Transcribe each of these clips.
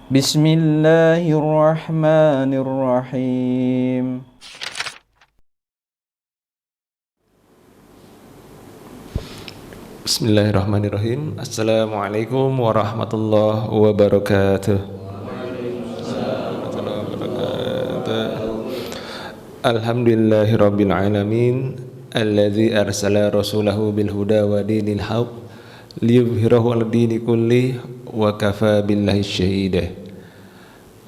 Bismillahirrahmanirrahim. Bismillahirrahmanirrahim. Assalamualaikum warahmatullahi wabarakatuh. Alhamdulillahirabbil alamin alladzi arsala rasulahu bil huda wa dinil haqq liyuzhirahu 'alad dini kullih wa kafa billahi syahida.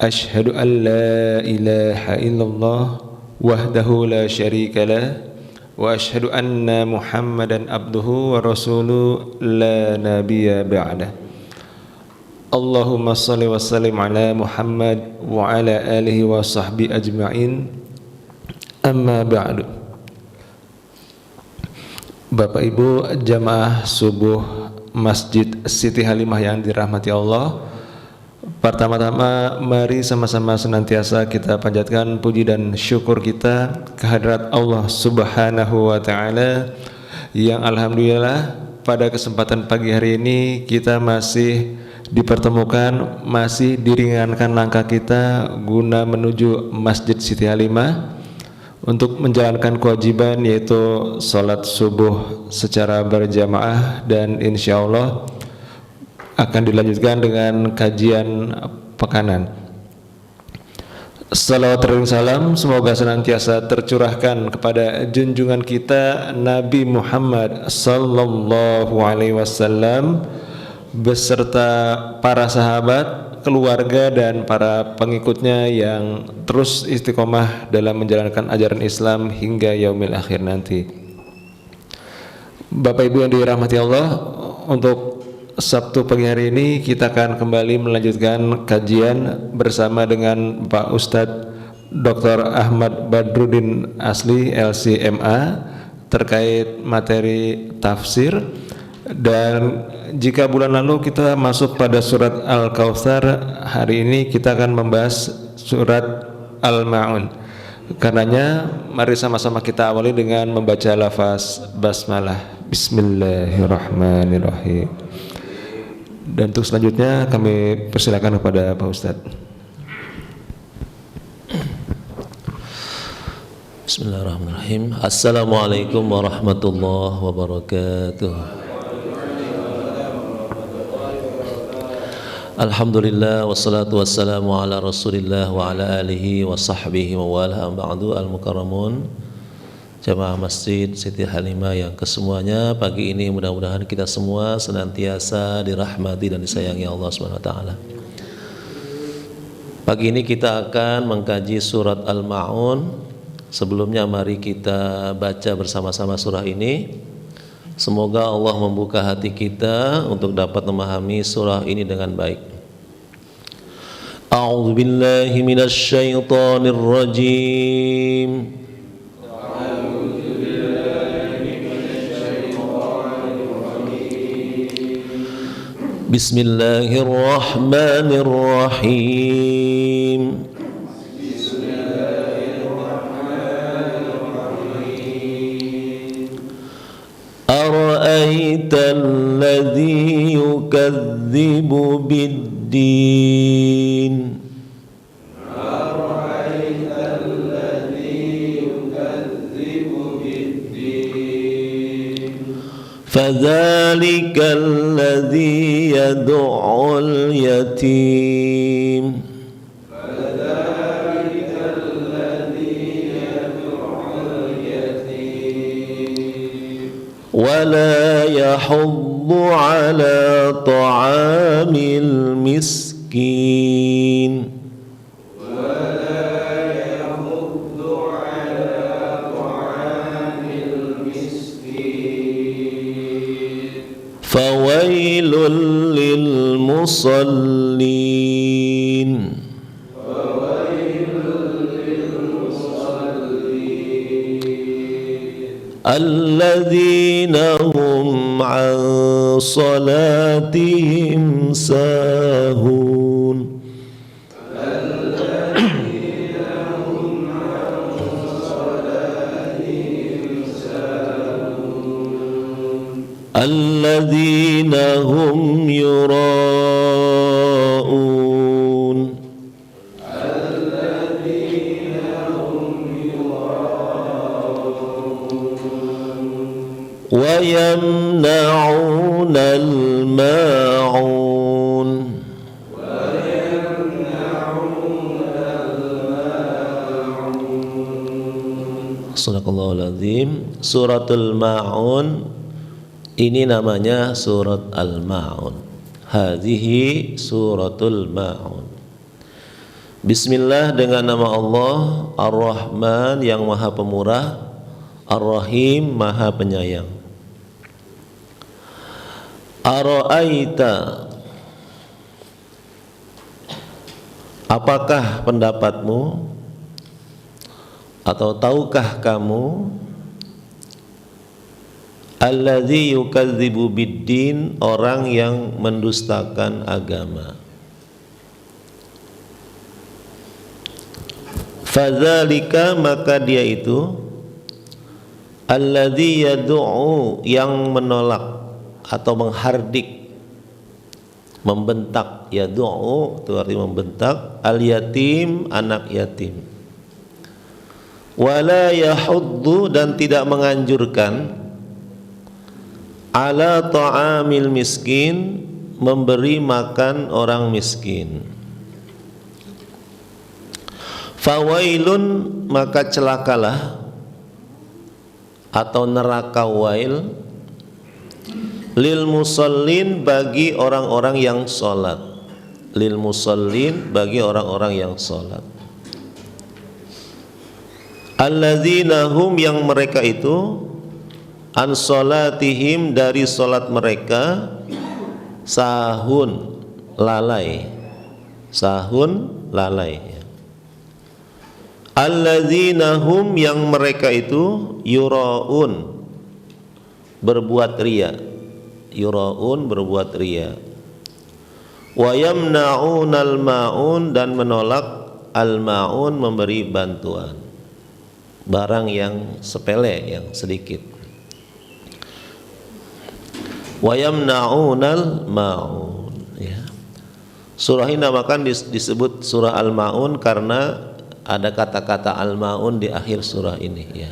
Asyhadu an la ilaha illallah wahdahu la syarika lah wa asyhadu anna Muhammadan abduhu wa rasuluhu la nabiyya ba'dah. Allahumma shalli wa sallim ala Muhammad wa ala alihi wa sahbihi ajma'in. Amma ba'du. Bapak Ibu jamaah subuh Masjid Siti Halimah yang dirahmati Allah, pertama-tama mari sama-sama senantiasa kita panjatkan puji dan syukur kita kehadrat Allah Subhanahu wa taala yang alhamdulillah pada kesempatan pagi hari ini kita masih dipertemukan, masih diringankan langkah kita guna menuju Masjid Siti Halimah untuk menjalankan kewajiban yaitu sholat subuh secara berjamaah, dan insya Allah akan dilanjutkan dengan kajian pekanan. Salawat dan salam semoga senantiasa tercurahkan kepada junjungan kita Nabi Muhammad sallallahu alaihi wasallam beserta para sahabat, keluarga dan para pengikutnya yang terus istiqomah dalam menjalankan ajaran Islam hingga yaumil akhir nanti. Bapak Ibu yang dirahmati Allah, untuk Sabtu pagi hari ini kita akan kembali melanjutkan kajian bersama dengan Pak Ustadz Dr. Ahmad Badruddin Asli LCMA terkait materi tafsir. Dan jika bulan lalu kita masuk pada surat Al-Kautsar, hari ini kita akan membahas surat Al-Ma'un. Karenanya mari sama-sama kita awali dengan membaca lafaz basmalah. Bismillahirrahmanirrahim. Dan untuk selanjutnya kami persilakan kepada Pak Ustadz. Bismillahirrahmanirrahim. Assalamualaikum warahmatullahi wabarakatuh. Alhamdulillah wassalatu wassalamu ala rasulillah wa ala alihi wa sahbihi wa wala ba'du. Al-mukarramun jamaah Masjid Siti Halimah yang kesemuanya, pagi ini mudah-mudahan kita semua senantiasa dirahmati dan disayangi Allah Subhanahu wa taala. Pagi ini kita akan mengkaji surat Al-Ma'un. Sebelumnya mari kita baca bersama-sama surah ini. Semoga Allah membuka hati kita untuk dapat memahami surah ini dengan baik. A'udzu billahi minasy syaithanir rajim. Bismillahirrahmanirrahim. أرأيت الذي يكذب بالدين فذلك الذي يدعو اليتيم ولا يحض على طعام المسكين فويل للمصلين الذين هم عن صلاتهم ساهون الذين هم يراءون wa yamna'unal ma'un. Sadaqallahul azim. Suratul Ma'un ini namanya surat Al-Ma'un. Hadhihi suratul Ma'un. Bismillah, dengan nama Allah Ar-Rahman yang Maha Pemurah, Ar-Rahim Maha Penyayang. Ara'aita, apakah pendapatmu atau tahukah kamu, alladzi yukadzibu biddin, orang yang mendustakan agama. Fadzalika, maka dia itu, alladzi yad'u, yang menolak atau menghardik, membentak. Yad'u itu arti membentak, al yatim, anak yatim. Wala yahuddu, dan tidak menganjurkan, ala ta'amil miskin, memberi makan orang miskin. Fawailun, maka celakalah atau neraka wail, lil musallin, bagi orang-orang yang sholat. Lil musallin, bagi orang-orang yang sholat. Alladzina hum, yang mereka itu, an sholatihim, dari sholat mereka, sahun, lalai. Sahun, lalai. Alladzina hum, yang mereka itu, yura'un, berbuat riya. Yura'un, berbuat riya. Wa yamna'unal ma'un, dan menolak al-ma'un, memberi bantuan. Barang yang sepele, yang sedikit. Wa yamna'unal ma'un, ya. Surah ini namakan disebut surah Al-Ma'un karena ada kata-kata Al-Ma'un di akhir surah ini, ya.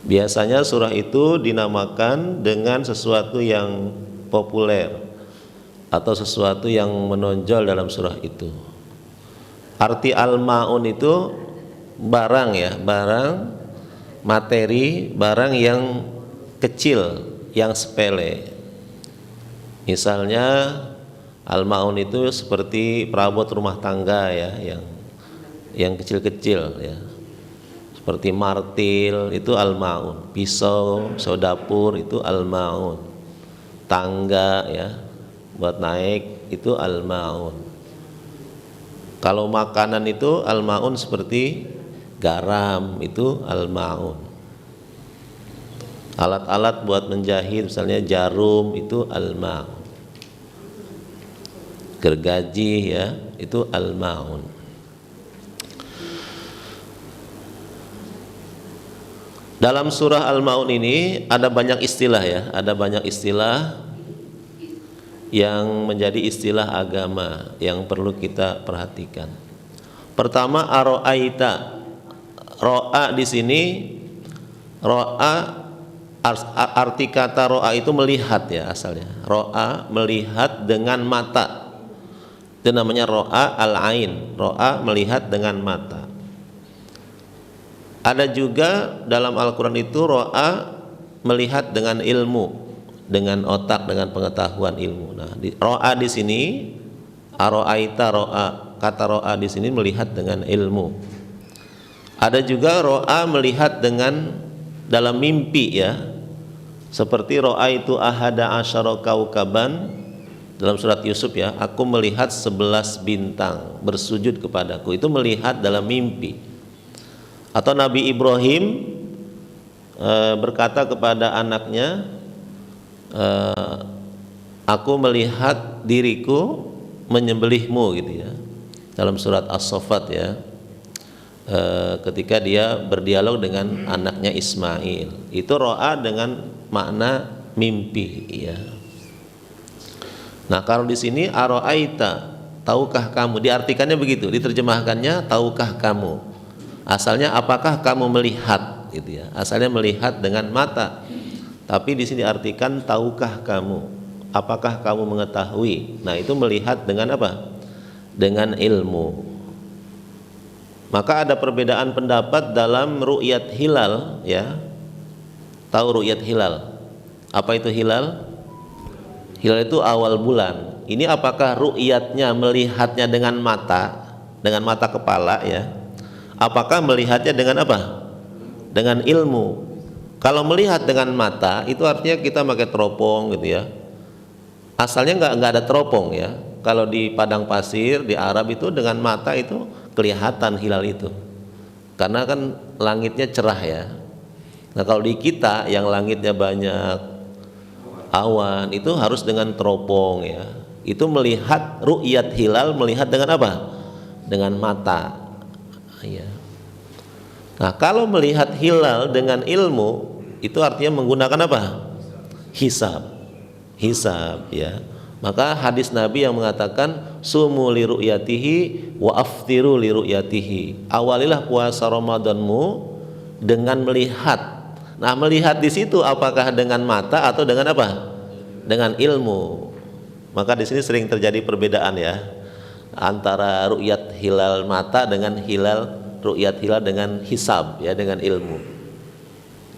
Biasanya surah itu dinamakan dengan sesuatu yang populer atau sesuatu yang menonjol dalam surah itu. Arti Al-Ma'un itu barang, ya, barang, materi, barang yang kecil, yang sepele. Misalnya Al-Ma'un itu seperti perabot rumah tangga, ya, yang kecil-kecil, ya. Seperti martil, itu Al-Ma'un. Pisau dapur, itu Al-Ma'un. Tangga, ya, buat naik, itu Al-Ma'un. Kalau makanan itu Al-Ma'un seperti garam, itu Al-Ma'un. Alat-alat buat menjahit, misalnya jarum, itu Al-Ma'un. Gergaji, ya, itu Al-Ma'un. Dalam surah Al-Ma'un ini ada banyak istilah, ya, ada banyak istilah yang menjadi istilah agama yang perlu kita perhatikan. Pertama, aro'aita. Ro'a di sini, ro'a, arti kata ro'a itu melihat, ya, asalnya. Ro'a, melihat dengan mata. Itu namanya ro'a al-ain. Ro'a, melihat dengan mata. Ada juga dalam Al-Quran itu ro'a, melihat dengan ilmu, dengan otak, dengan pengetahuan ilmu. Nah, ro'a di sini, aro'aita, ro'a, kata ro'a di sini melihat dengan ilmu. Ada juga ro'a melihat dengan dalam mimpi, ya. Seperti ro'a itu ahada asyara kaukaban dalam surat Yusuf, ya. Aku melihat 11 bintang bersujud kepadaku. Itu melihat dalam mimpi. Atau Nabi Ibrahim berkata kepada anaknya, aku melihat diriku menyembelihmu, gitu, ya. Dalam surat As-Saffat, ya. Ketika dia berdialog dengan anaknya Ismail, itu ro'a dengan makna mimpi, ya. Nah, kalau di sini aro'aita, tahukah kamu, diartikannya begitu, diterjemahkannya tahukah kamu. Asalnya apakah kamu melihat, gitu, ya. Asalnya melihat dengan mata, Tapi di sini artikan tahukah kamu? Apakah kamu mengetahui? Nah, itu melihat dengan apa? Dengan ilmu. Maka ada perbedaan pendapat dalam ru'yat hilal, ya. Tahu ru'yat hilal? Apa itu hilal? Hilal itu awal bulan. Ini apakah ru'yatnya melihatnya dengan mata kepala, ya? Apakah melihatnya dengan apa? Dengan ilmu. Kalau melihat dengan mata itu artinya kita pakai teropong gitu ya. Asalnya nggak ada teropong ya. Kalau di padang pasir di Arab itu dengan mata itu kelihatan hilal itu. Karena kan langitnya cerah ya. Nah, kalau di kita yang langitnya banyak awan itu harus dengan teropong ya. Itu melihat ru'yat hilal, melihat dengan apa? Dengan mata. Ya. Nah, kalau melihat hilal dengan ilmu itu artinya menggunakan apa? Hisab ya. Maka hadis Nabi yang mengatakan sumu li ru'yatihi wa aftiru li ru'yatihi. Awalilah puasa Ramadanmu dengan melihat. Nah, melihat di situ apakah dengan mata atau dengan apa? Dengan ilmu. Maka di sini sering terjadi perbedaan ya antara ru'yat hilal mata dengan ru'yat hilal dengan hisab ya, dengan ilmu.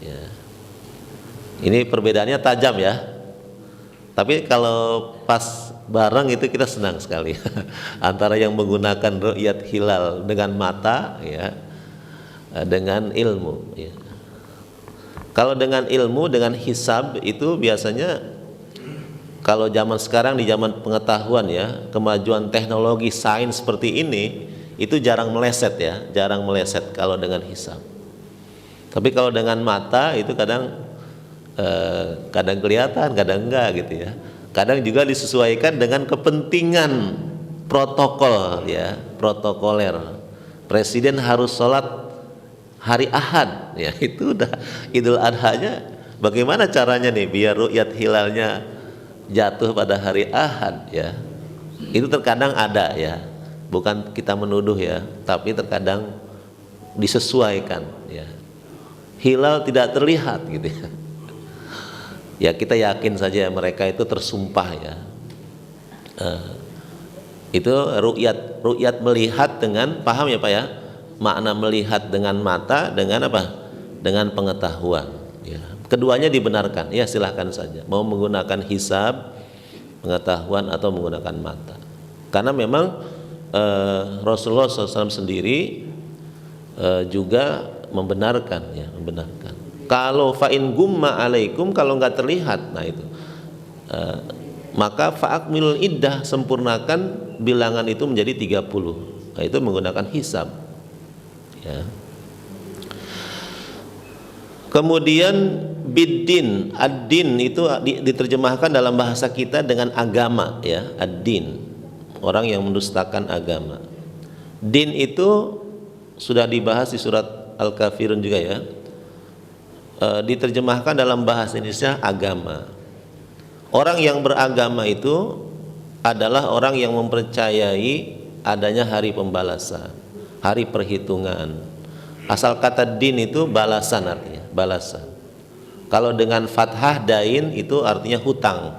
Ya. Ini perbedaannya tajam ya. Tapi kalau pas bareng itu kita senang sekali antara yang menggunakan ru'yat hilal dengan mata ya dengan ilmu ya. Kalau dengan ilmu dengan hisab itu biasanya kalau zaman sekarang di zaman pengetahuan ya, kemajuan teknologi sains seperti ini itu jarang meleset ya, jarang meleset kalau dengan hisab. Tapi kalau dengan mata itu kadang kelihatan, kadang enggak gitu ya. Kadang juga disesuaikan dengan kepentingan protokol ya, protokoler. Presiden harus sholat hari Ahad ya, itu udah Idul Adha-nya. Bagaimana caranya nih biar ru'yat hilalnya jatuh pada hari Ahad ya? Itu terkadang ada ya. Bukan kita menuduh ya, tapi terkadang disesuaikan ya. Hilal tidak terlihat gitu ya. Ya kita yakin saja mereka itu tersumpah ya. Itu ru'yat melihat dengan paham ya Pak ya. Makna melihat dengan mata dengan apa? Dengan pengetahuan. Ya. Keduanya dibenarkan. Ya silahkan saja. Mau menggunakan hisab, pengetahuan atau menggunakan mata. Karena memang Rasulullah SAW sendiri juga membenarkan ya, membenarkan. Kalau fa'in gumma alaikum, kalau nggak terlihat, nah itu maka fa'akmilul iddah, sempurnakan bilangan itu menjadi 30. Nah, itu menggunakan hisab ya. Kemudian biddin, ad-din itu diterjemahkan dalam bahasa kita dengan agama ya, ad-din, orang yang mendustakan agama. Din itu sudah dibahas di surat Al-Kafirun juga ya. Diterjemahkan dalam bahasa Indonesia agama. Orang yang beragama itu adalah orang yang mempercayai adanya hari pembalasan, hari perhitungan. Asal kata din itu balasan, artinya balasan. Kalau dengan fathah dain itu artinya hutang,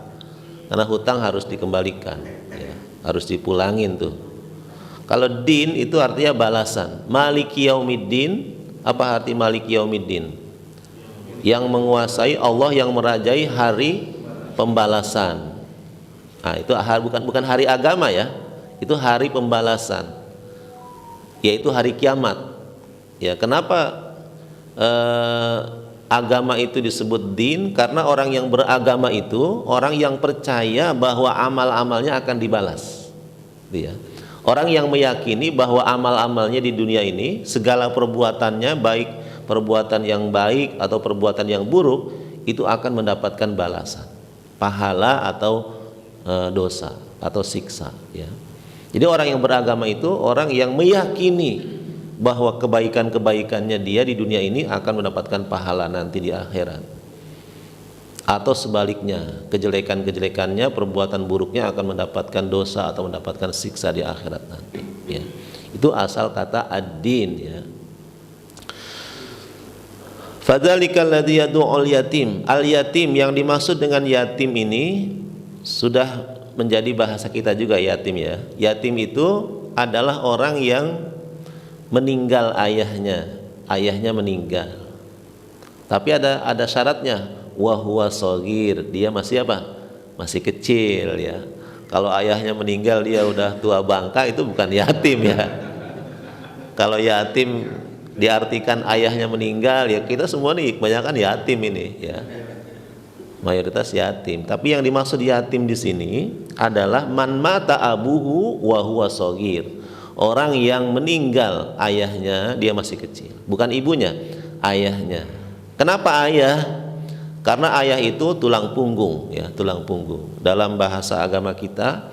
karena hutang harus dikembalikan ya, harus dipulangin tuh. Kalau din itu artinya balasan. Maliki yaumiddin, apa arti maliki yaumiddin? Yang menguasai, Allah yang merajai hari pembalasan. Nah, itu bukan hari agama ya, itu hari pembalasan, yaitu hari kiamat. Ya, kenapa agama itu disebut din? Karena orang yang beragama itu orang yang percaya bahwa amal-amalnya akan dibalas. Ya. Orang yang meyakini bahwa amal-amalnya di dunia ini segala perbuatannya baik perbuatan yang baik atau perbuatan yang buruk itu akan mendapatkan balasan, pahala atau dosa atau siksa ya. Jadi orang yang beragama itu orang yang meyakini bahwa kebaikan-kebaikannya dia di dunia ini akan mendapatkan pahala nanti di akhirat, atau sebaliknya kejelekan-kejelekannya, perbuatan buruknya akan mendapatkan dosa atau mendapatkan siksa di akhirat nanti ya. Itu asal kata ad-din ya. Fadzalikal ladzi yad'ul yatim. Al yatim, yang dimaksud dengan yatim ini sudah menjadi bahasa kita juga, yatim ya. Yatim itu adalah orang yang meninggal ayahnya meninggal. Tapi ada syaratnya, wa huwa shaghir, dia masih apa? Masih kecil ya. Kalau ayahnya meninggal dia udah tua bangka, itu bukan yatim ya. Kalau yatim diartikan ayahnya meninggal, ya kita semua nih kebanyakan yatim ini ya. Mayoritas yatim. Tapi yang dimaksud yatim di sini adalah man mata abuhu wa huwa shaghir. Orang yang meninggal ayahnya dia masih kecil, bukan ibunya, ayahnya. Kenapa ayah? Karena ayah itu tulang punggung ya, tulang punggung. Dalam bahasa agama kita,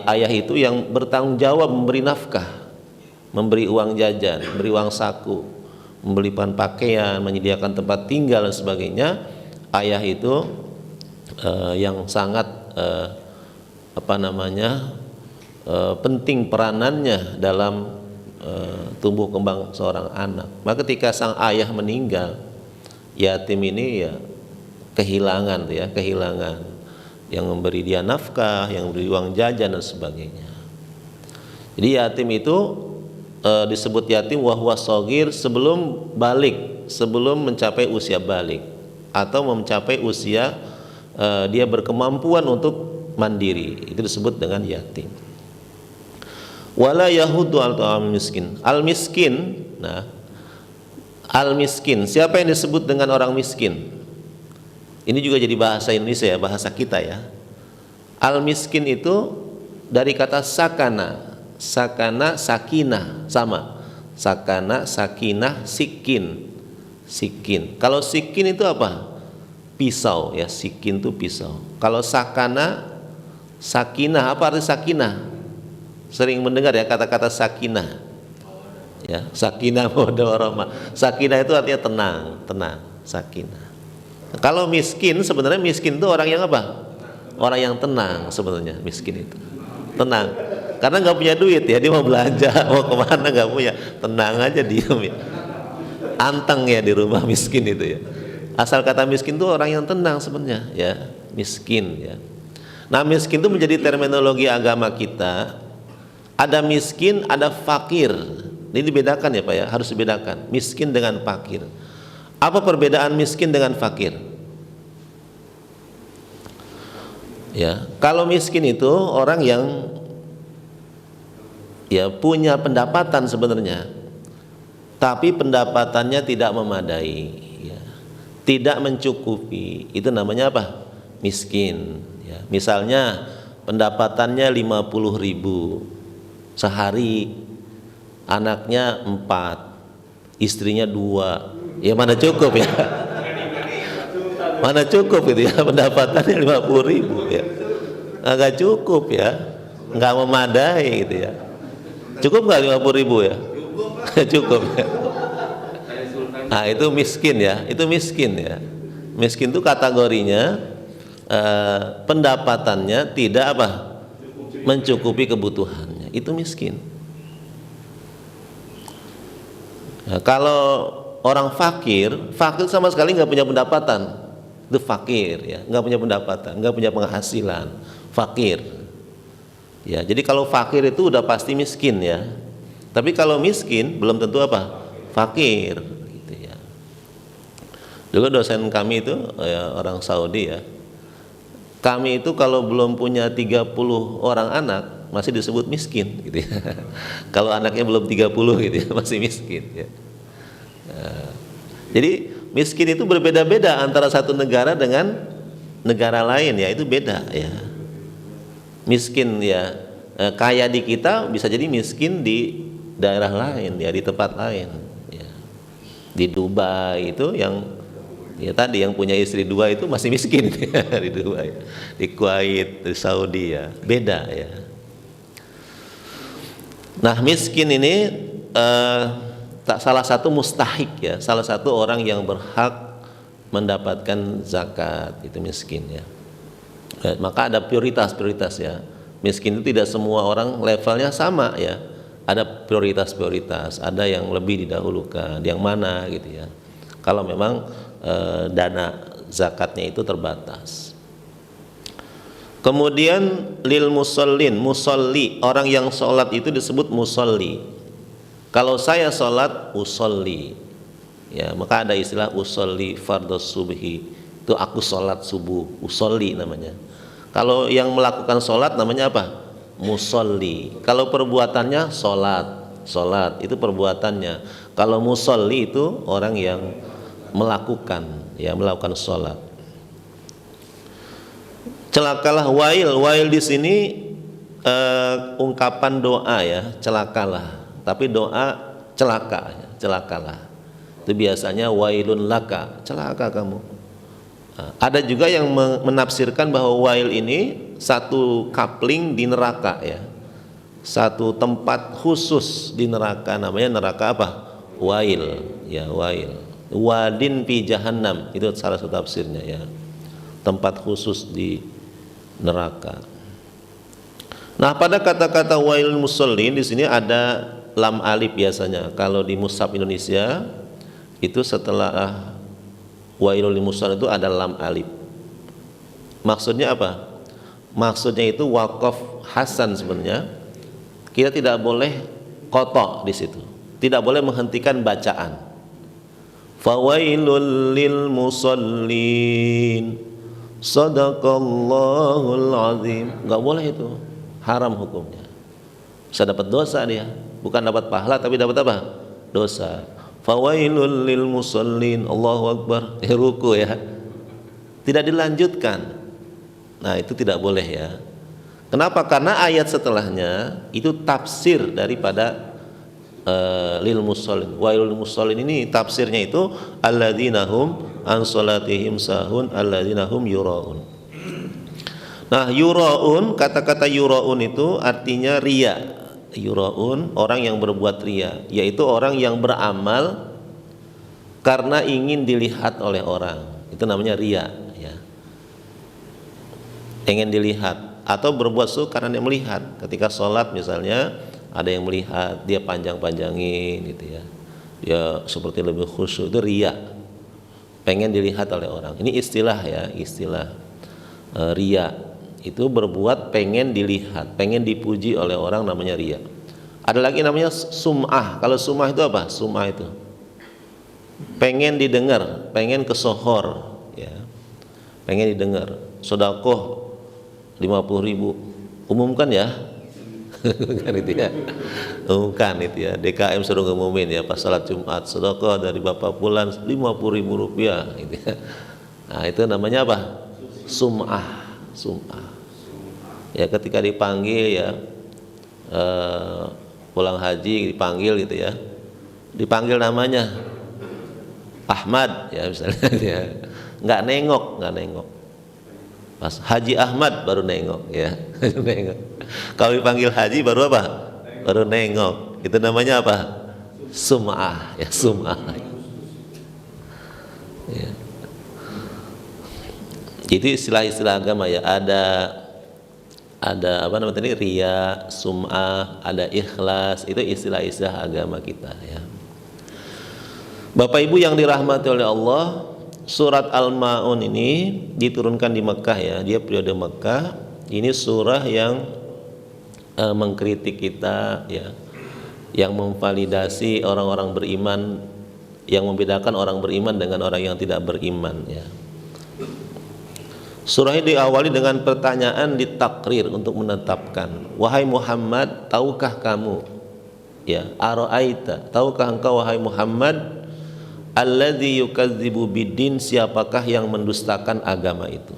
ayah itu yang bertanggung jawab memberi nafkah, memberi uang jajan, memberi uang saku, membeli bahan pakaian, menyediakan tempat tinggal dan sebagainya. Ayah itu yang sangat penting peranannya dalam tumbuh kembang seorang anak. Maka ketika sang ayah meninggal, yatim ini ya kehilangan yang memberi dia nafkah, yang memberi uang jajan dan sebagainya. Jadi yatim itu disebut yatim wa huwa shaghir sebelum balik, sebelum mencapai usia balik atau mencapai usia dia berkemampuan untuk mandiri, itu disebut dengan yatim. Wala yahudu al miskin. Al miskin, nah, al miskin, siapa yang disebut dengan orang miskin? Ini juga jadi bahasa Indonesia ya, bahasa kita ya. Al miskin itu dari kata sakana, sakinah sama. Sakana, sakinah, sikin. Kalau sikin itu apa? Pisau ya, sikin itu pisau. Kalau sakana, sakinah, apa arti sakinah? Sering mendengar ya kata-kata sakinah. Ya, sakinah mawaddah warahmah. Sakinah itu artinya tenang, sakinah. Kalau miskin, sebenarnya miskin itu orang yang apa? Orang yang tenang sebenarnya, miskin itu. Tenang. Karena nggak punya duit ya, dia mau belanja, mau kemana nggak punya. Tenang aja diem ya. Anteng ya di rumah miskin itu ya. Asal kata miskin itu orang yang tenang sebenarnya ya, miskin ya. Nah, miskin itu menjadi terminologi agama kita. Ada miskin, ada fakir. Ini dibedakan ya Pak ya, harus dibedakan miskin dengan fakir. Apa perbedaan miskin dengan fakir? Ya, kalau miskin itu orang yang ya punya pendapatan sebenarnya, tapi pendapatannya tidak memadai, ya, tidak mencukupi. Itu namanya apa? Miskin. Ya, misalnya pendapatannya 50.000 sehari, anaknya 4, istrinya 2, ya mana cukup ya? Mana cukup itu ya, pendapatannya 50.000 ya, agak cukup ya, nggak memadai gitu ya. Cukup nggak 50.000 ya? Cukup ya. Nah itu miskin ya, itu miskin ya. Miskin itu kategorinya pendapatannya tidak apa? Mencukupi kebutuhannya, itu miskin. Nah, kalau orang fakir sama sekali nggak punya pendapatan, itu fakir ya, nggak punya pendapatan, nggak punya penghasilan, fakir. Ya, jadi kalau fakir itu udah pasti miskin ya. Tapi kalau miskin belum tentu apa? Fakir gitu ya. Dulu dosen kami itu ya, orang Saudi ya. Kami itu kalau belum punya 30 orang anak masih disebut miskin gitu ya. Kalau anaknya belum 30 gitu ya, masih miskin ya. Nah, jadi miskin itu berbeda-beda antara satu negara dengan negara lain ya, itu beda ya. Miskin ya, kaya di kita bisa jadi miskin di daerah lain ya, di tempat lain ya. Di Dubai itu yang ya tadi yang punya istri 2 itu masih miskin ya, di Dubai, di Kuwait, di Saudi ya, beda ya. Nah, miskin ini tak salah satu mustahik ya, salah satu orang yang berhak mendapatkan zakat, itu miskin ya. Maka ada prioritas ya. Miskin itu tidak semua orang levelnya sama ya. Ada prioritas, ada yang lebih didahulukan, yang mana gitu ya. Kalau memang dana zakatnya itu terbatas. Kemudian lil musallin, musalli, orang yang sholat itu disebut musalli. Kalau saya sholat usolli, ya maka ada istilah usolli fardhus subhi, itu aku sholat subuh, usolli namanya. Kalau yang melakukan sholat namanya apa? Musolli. Kalau perbuatannya sholat itu perbuatannya. Kalau musolli itu orang yang melakukan sholat. Celakalah wail di sini ungkapan doa ya, celakalah. Tapi doa celakalah. Itu biasanya wailun laka, celaka kamu. Nah, ada juga yang menafsirkan bahwa wail ini satu kapling di neraka ya. Satu tempat khusus di neraka, namanya neraka apa? Wail, ya wail. Wadin fi jahannam, itu salah satu tafsirnya ya. Tempat khusus di neraka. Nah, pada kata-kata wail musallin di sini ada lam alif biasanya. Kalau di mushaf Indonesia itu setelah wailul musallin itu ada lam alif. Maksudnya apa? Maksudnya itu wakaf hasan sebenarnya. Kita tidak boleh qata di situ. Tidak boleh menghentikan bacaan. Fawailul lil musallin, sadaqallahul azim. Enggak boleh itu, haram hukumnya. Bisa dapat dosa dia, bukan dapat pahala tapi dapat apa? Dosa. Fawailul lil musallin, Allahu akbar, ruku ya. Tidak dilanjutkan. Nah, itu tidak boleh ya. Kenapa? Karena ayat setelahnya itu tafsir daripada lil musallin. Wailul musallin ini tafsirnya itu alladzina hum an salatihim sahun alladzina hum yuraun. Nah, yuraun, kata-kata yuraun itu artinya riya. Yuraun, orang yang berbuat riya, yaitu orang yang beramal karena ingin dilihat oleh orang. Itu namanya riya ya. Ingin dilihat atau berbuat sesuatu karena dia melihat. Ketika sholat misalnya ada yang melihat dia panjang-panjangin gitu ya, dia seperti lebih khusyuk, itu riya, pengen dilihat oleh orang. Ini istilah ya, istilah riya itu berbuat pengen dilihat, pengen dipuji oleh orang, namanya riya. Ada lagi namanya sum'ah. Kalau sum'ah itu apa? Sum'ah itu pengen didengar, pengen kesohor ya, pengen didengar. Sedekah 50.000, umumkan ya. Bukan itu ya, bukan itu ya. DKM suruh ngumumin ya pas salat Jumat, sedekah dari Bapak Fulan 50.000 rupiah gitu ya. Nah, itu namanya apa? Sum'ah. Ya, ketika dipanggil ya, pulang haji dipanggil gitu ya, dipanggil namanya Ahmad ya misalnya ya. nggak nengok pas Haji Ahmad baru nengok ya. Nengok. Kalau dipanggil haji baru apa? Baru nengok. Itu namanya apa? Sum'ah ya, sum'ah ya. Itu istilah-istilah agama ya. Ada apa namanya tadi, riya, sum'ah, ada ikhlas. Itu istilah-istilah agama kita ya. Bapak Ibu yang dirahmati oleh Allah, surat Al-Ma'un ini diturunkan di Mekah ya, dia periode Mekah. Ini surah yang mengkritik kita ya, yang memvalidasi orang-orang beriman, yang membedakan orang beriman dengan orang yang tidak beriman ya. Surah ini diawali dengan pertanyaan ditakrir untuk menetapkan, wahai Muhammad, tahukah kamu ya, ara'aita, tahukah engkau wahai Muhammad, alladzi yukadzibu biddin, siapakah yang mendustakan agama itu?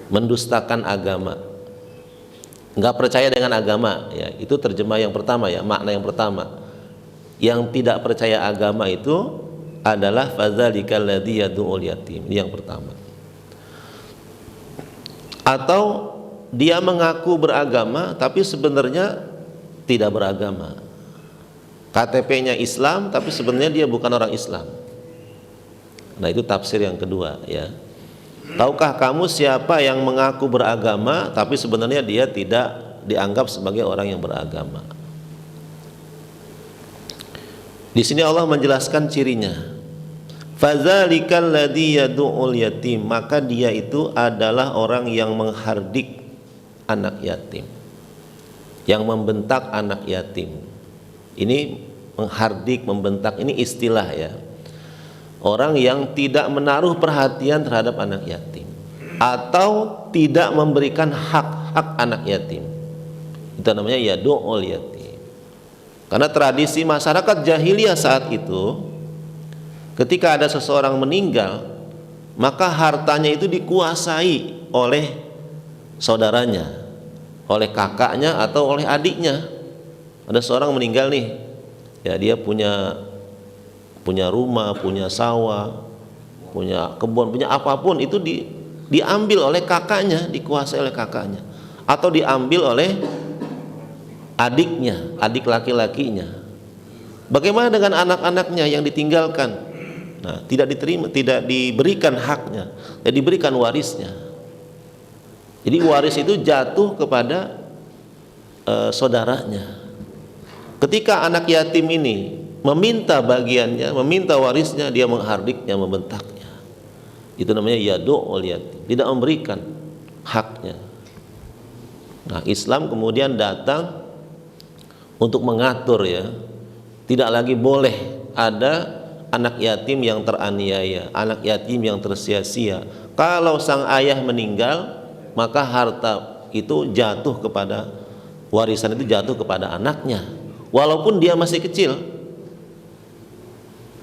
Mendustakan agama, enggak percaya dengan agama ya. Itu terjemah yang pertama ya, makna yang pertama. Yang tidak percaya agama itu adalah fadzalikal ladzi yad'ul yatim. Ini yang pertama. Atau dia mengaku beragama tapi sebenarnya tidak beragama. KTP-nya Islam tapi sebenarnya dia bukan orang Islam. Nah, itu tafsir yang kedua ya. Tahukah kamu siapa yang mengaku beragama tapi sebenarnya dia tidak dianggap sebagai orang yang beragama? Di sini Allah menjelaskan cirinya. Fadzalikal ladzi yad'ul yatim, maka dia itu adalah orang yang menghardik anak yatim, yang membentak anak yatim. Ini menghardik, membentak, ini istilah ya. Orang yang tidak menaruh perhatian terhadap anak yatim atau tidak memberikan hak-hak anak yatim. Itu namanya yad'ul yatim. Karena tradisi masyarakat jahiliyah saat itu, ketika ada seseorang meninggal, maka hartanya itu dikuasai oleh saudaranya, oleh kakaknya atau oleh adiknya. Ada seorang meninggal nih, ya dia punya rumah, punya sawah, punya kebun, punya apapun, itu diambil oleh kakaknya, dikuasai oleh kakaknya, atau diambil oleh adiknya, adik laki-lakinya. Bagaimana dengan anak-anaknya yang ditinggalkan? Nah, tidak diterima, tidak diberikan haknya, tidak diberikan warisnya. Jadi waris itu jatuh kepada saudaranya. Ketika anak yatim ini meminta bagiannya, meminta warisnya, dia menghardiknya, membentaknya. Itu namanya yad'ul yatim, tidak memberikan haknya. Nah, Islam kemudian datang untuk mengatur ya, tidak lagi boleh ada anak yatim yang teraniaya, anak yatim yang tersia-sia. Kalau sang ayah meninggal, maka harta itu jatuh kepada, warisan itu jatuh kepada anaknya, walaupun dia masih kecil.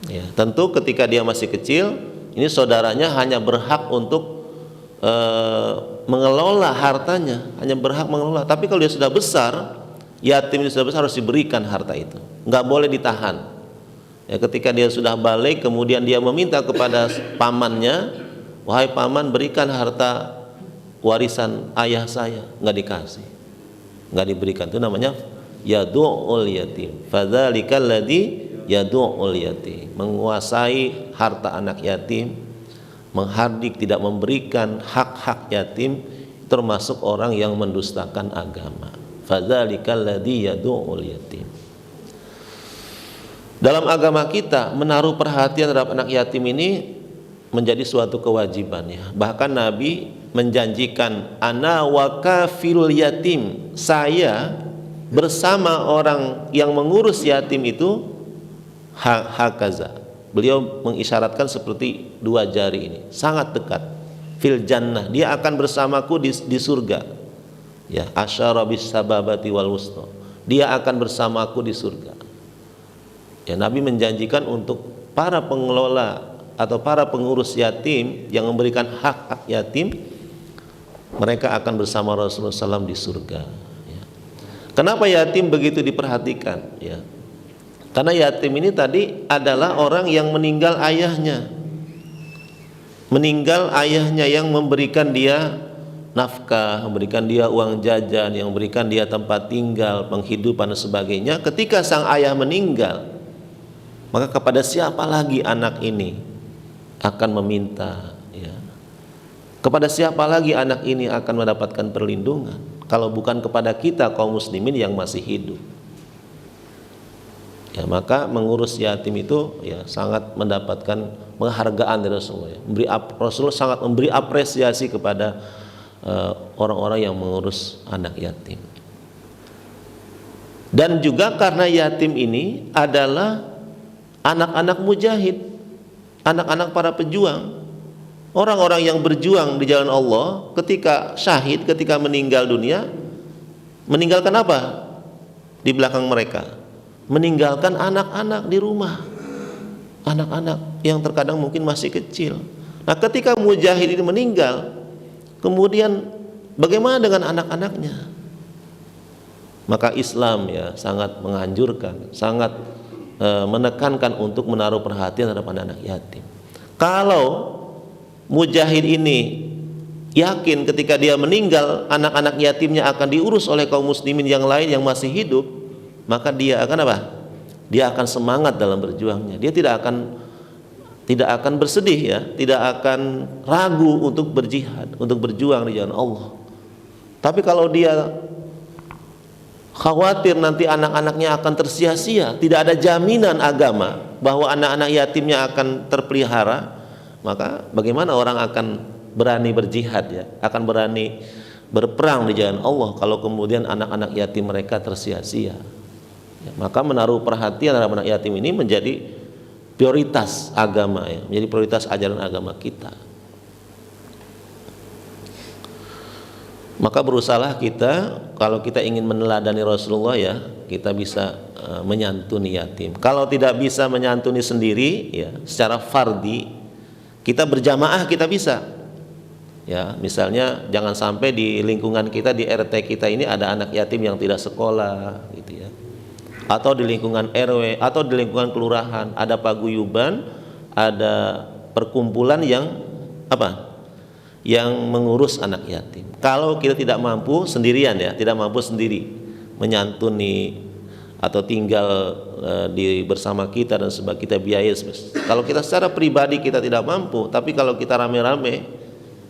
Ya, tentu ketika dia masih kecil, ini saudaranya hanya berhak untuk mengelola hartanya, hanya berhak mengelola. Tapi kalau dia sudah besar, yatim itu sudah besar, harus diberikan harta itu, nggak boleh ditahan. Ya, ketika dia sudah balik, kemudian dia meminta kepada pamannya, wahai paman, berikan harta warisan ayah saya, nggak dikasih, nggak diberikan. Itu namanya yad'ul yatim. Fadzalikal ladzi yad'ul yatim, menguasai harta anak yatim, menghardik, tidak memberikan hak-hak yatim, termasuk orang yang mendustakan agama. Fadzalikal ladzi yad'ul yatim. Dalam agama kita, menaruh perhatian terhadap anak yatim ini menjadi suatu kewajiban ya. Bahkan Nabi menjanjikan, ana wa kafilul yatim, saya bersama orang yang mengurus yatim itu hakaza. Beliau mengisyaratkan seperti dua jari ini, sangat dekat. Fil jannah, dia akan bersamaku di surga. Ya, asyara bis sababati wal wusta. Dia akan bersamaku di surga. Ya, Nabi menjanjikan untuk para pengelola atau para pengurus yatim yang memberikan hak-hak yatim, mereka akan bersama Rasulullah SAW di surga. Ya. Kenapa yatim begitu diperhatikan? Ya. Karena yatim ini tadi adalah orang yang meninggal ayahnya, meninggal ayahnya yang memberikan dia nafkah, memberikan dia uang jajan, yang memberikan dia tempat tinggal, penghidupan dan sebagainya. Ketika sang ayah meninggal, maka kepada siapa lagi anak ini akan meminta ya? Kepada siapa lagi anak ini akan mendapatkan perlindungan kalau bukan kepada kita kaum muslimin yang masih hidup? Ya, maka mengurus yatim itu ya sangat mendapatkan penghargaan dari Rasulullah ya. Rasulullah sangat memberi apresiasi kepada orang-orang yang mengurus anak yatim. Dan juga karena yatim ini adalah anak-anak mujahid, anak-anak para pejuang, orang-orang yang berjuang di jalan Allah. Ketika syahid, ketika meninggal dunia, meninggalkan apa di belakang mereka? Meninggalkan anak-anak di rumah, anak-anak yang terkadang mungkin masih kecil. Nah, ketika mujahid ini meninggal, kemudian bagaimana dengan anak-anaknya? Maka Islam ya sangat menganjurkan, sangat menekankan untuk menaruh perhatian terhadap anak-anak yatim. Kalau mujahid ini yakin ketika dia meninggal anak-anak yatimnya akan diurus oleh kaum muslimin yang lain yang masih hidup, maka dia akan apa? Dia akan semangat dalam berjuangnya. Dia tidak akan bersedih ya, tidak akan ragu untuk berjihad, untuk berjuang di jalan Allah. Tapi kalau dia khawatir nanti anak-anaknya akan tersia-sia, tidak ada jaminan agama bahwa anak-anak yatimnya akan terpelihara, maka bagaimana orang akan berani berjihad ya, akan berani berperang di jalan Allah kalau kemudian anak-anak yatim mereka tersia-sia ya, maka menaruh perhatian terhadap anak yatim ini menjadi prioritas agama ya, menjadi prioritas ajaran agama kita. Maka berusahalah kita, kalau kita ingin meneladani Rasulullah ya, kita bisa menyantuni yatim. Kalau tidak bisa menyantuni sendiri ya, secara fardi, kita berjamaah kita bisa. Ya, misalnya jangan sampai di lingkungan kita, di RT kita ini ada anak yatim yang tidak sekolah gitu ya. Atau di lingkungan RW atau di lingkungan kelurahan ada paguyuban, ada perkumpulan yang apa? Yang mengurus anak yatim. Kalau kita tidak mampu sendirian ya, tidak mampu sendiri menyantuni atau tinggal bersama kita dan sebagainya, kita biaya. Kalau kita secara pribadi kita tidak mampu, tapi kalau kita rame-rame,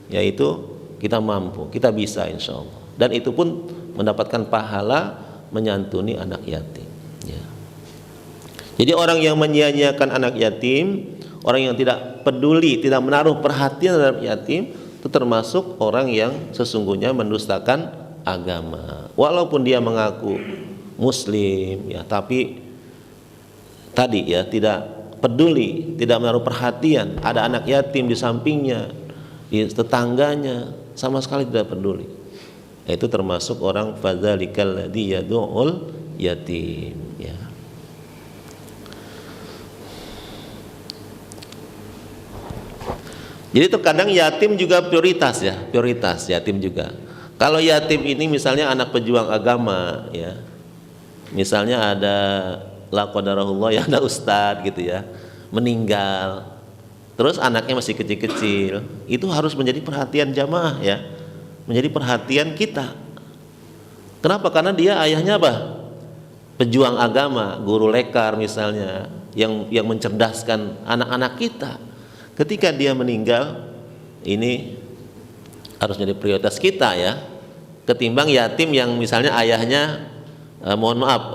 yaitu kita mampu, kita bisa insya Allah. Dan itu pun mendapatkan pahala menyantuni anak yatim. Ya. Jadi orang yang menyia-nyiakan anak yatim, orang yang tidak peduli, tidak menaruh perhatian terhadap yatim, itu termasuk orang yang sesungguhnya mendustakan agama. Walaupun dia mengaku muslim ya, tapi tadi ya tidak peduli, tidak menaruh perhatian, ada anak yatim di sampingnya, di tetangganya, sama sekali tidak peduli. Itu termasuk orang fadzalikal ladzi yad'ul yatim ya. Jadi terkadang yatim juga prioritas ya, prioritas yatim juga. Kalau yatim ini misalnya anak pejuang agama ya, misalnya ada la qadarullah ya, ada ustadz gitu ya, meninggal, terus anaknya masih kecil-kecil, itu harus menjadi perhatian jamaah ya, menjadi perhatian kita. Kenapa? Karena dia ayahnya apa? Pejuang agama, guru lekar misalnya, yang mencerdaskan anak-anak kita. Ketika dia meninggal, ini harus menjadi prioritas kita ya, ketimbang yatim yang misalnya ayahnya mohon maaf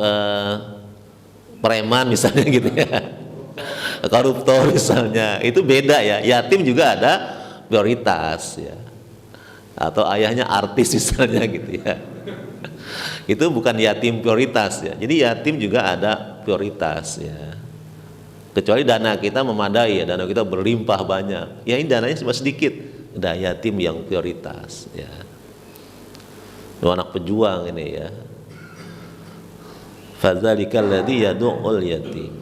preman misalnya gitu ya, koruptor misalnya, itu beda ya. Yatim juga ada prioritas ya, atau ayahnya artis misalnya gitu ya, itu bukan yatim prioritas ya. Jadi yatim juga ada prioritas ya. Kecuali dana kita memadai ya, dana kita berlimpah banyak. Ya ini dananya cuma sedikit. Udah yatim yang prioritas ya. Itu anak pejuang ini ya. Fadzalikal ladzi yad'ul yatim.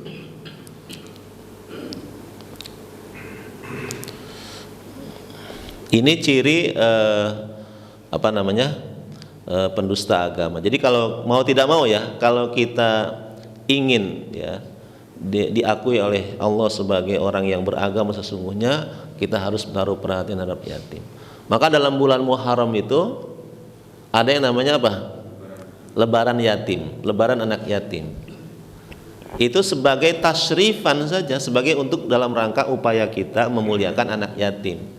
Ini ciri pendusta agama. Jadi kalau mau tidak mau ya, kalau kita ingin ya diakui oleh Allah sebagai orang yang beragama sesungguhnya, kita harus menaruh perhatian terhadap yatim. Maka dalam bulan Muharram itu ada yang namanya apa? Lebaran yatim, lebaran anak yatim. Itu sebagai tasyrifan saja, sebagai untuk dalam rangka upaya kita memuliakan anak yatim.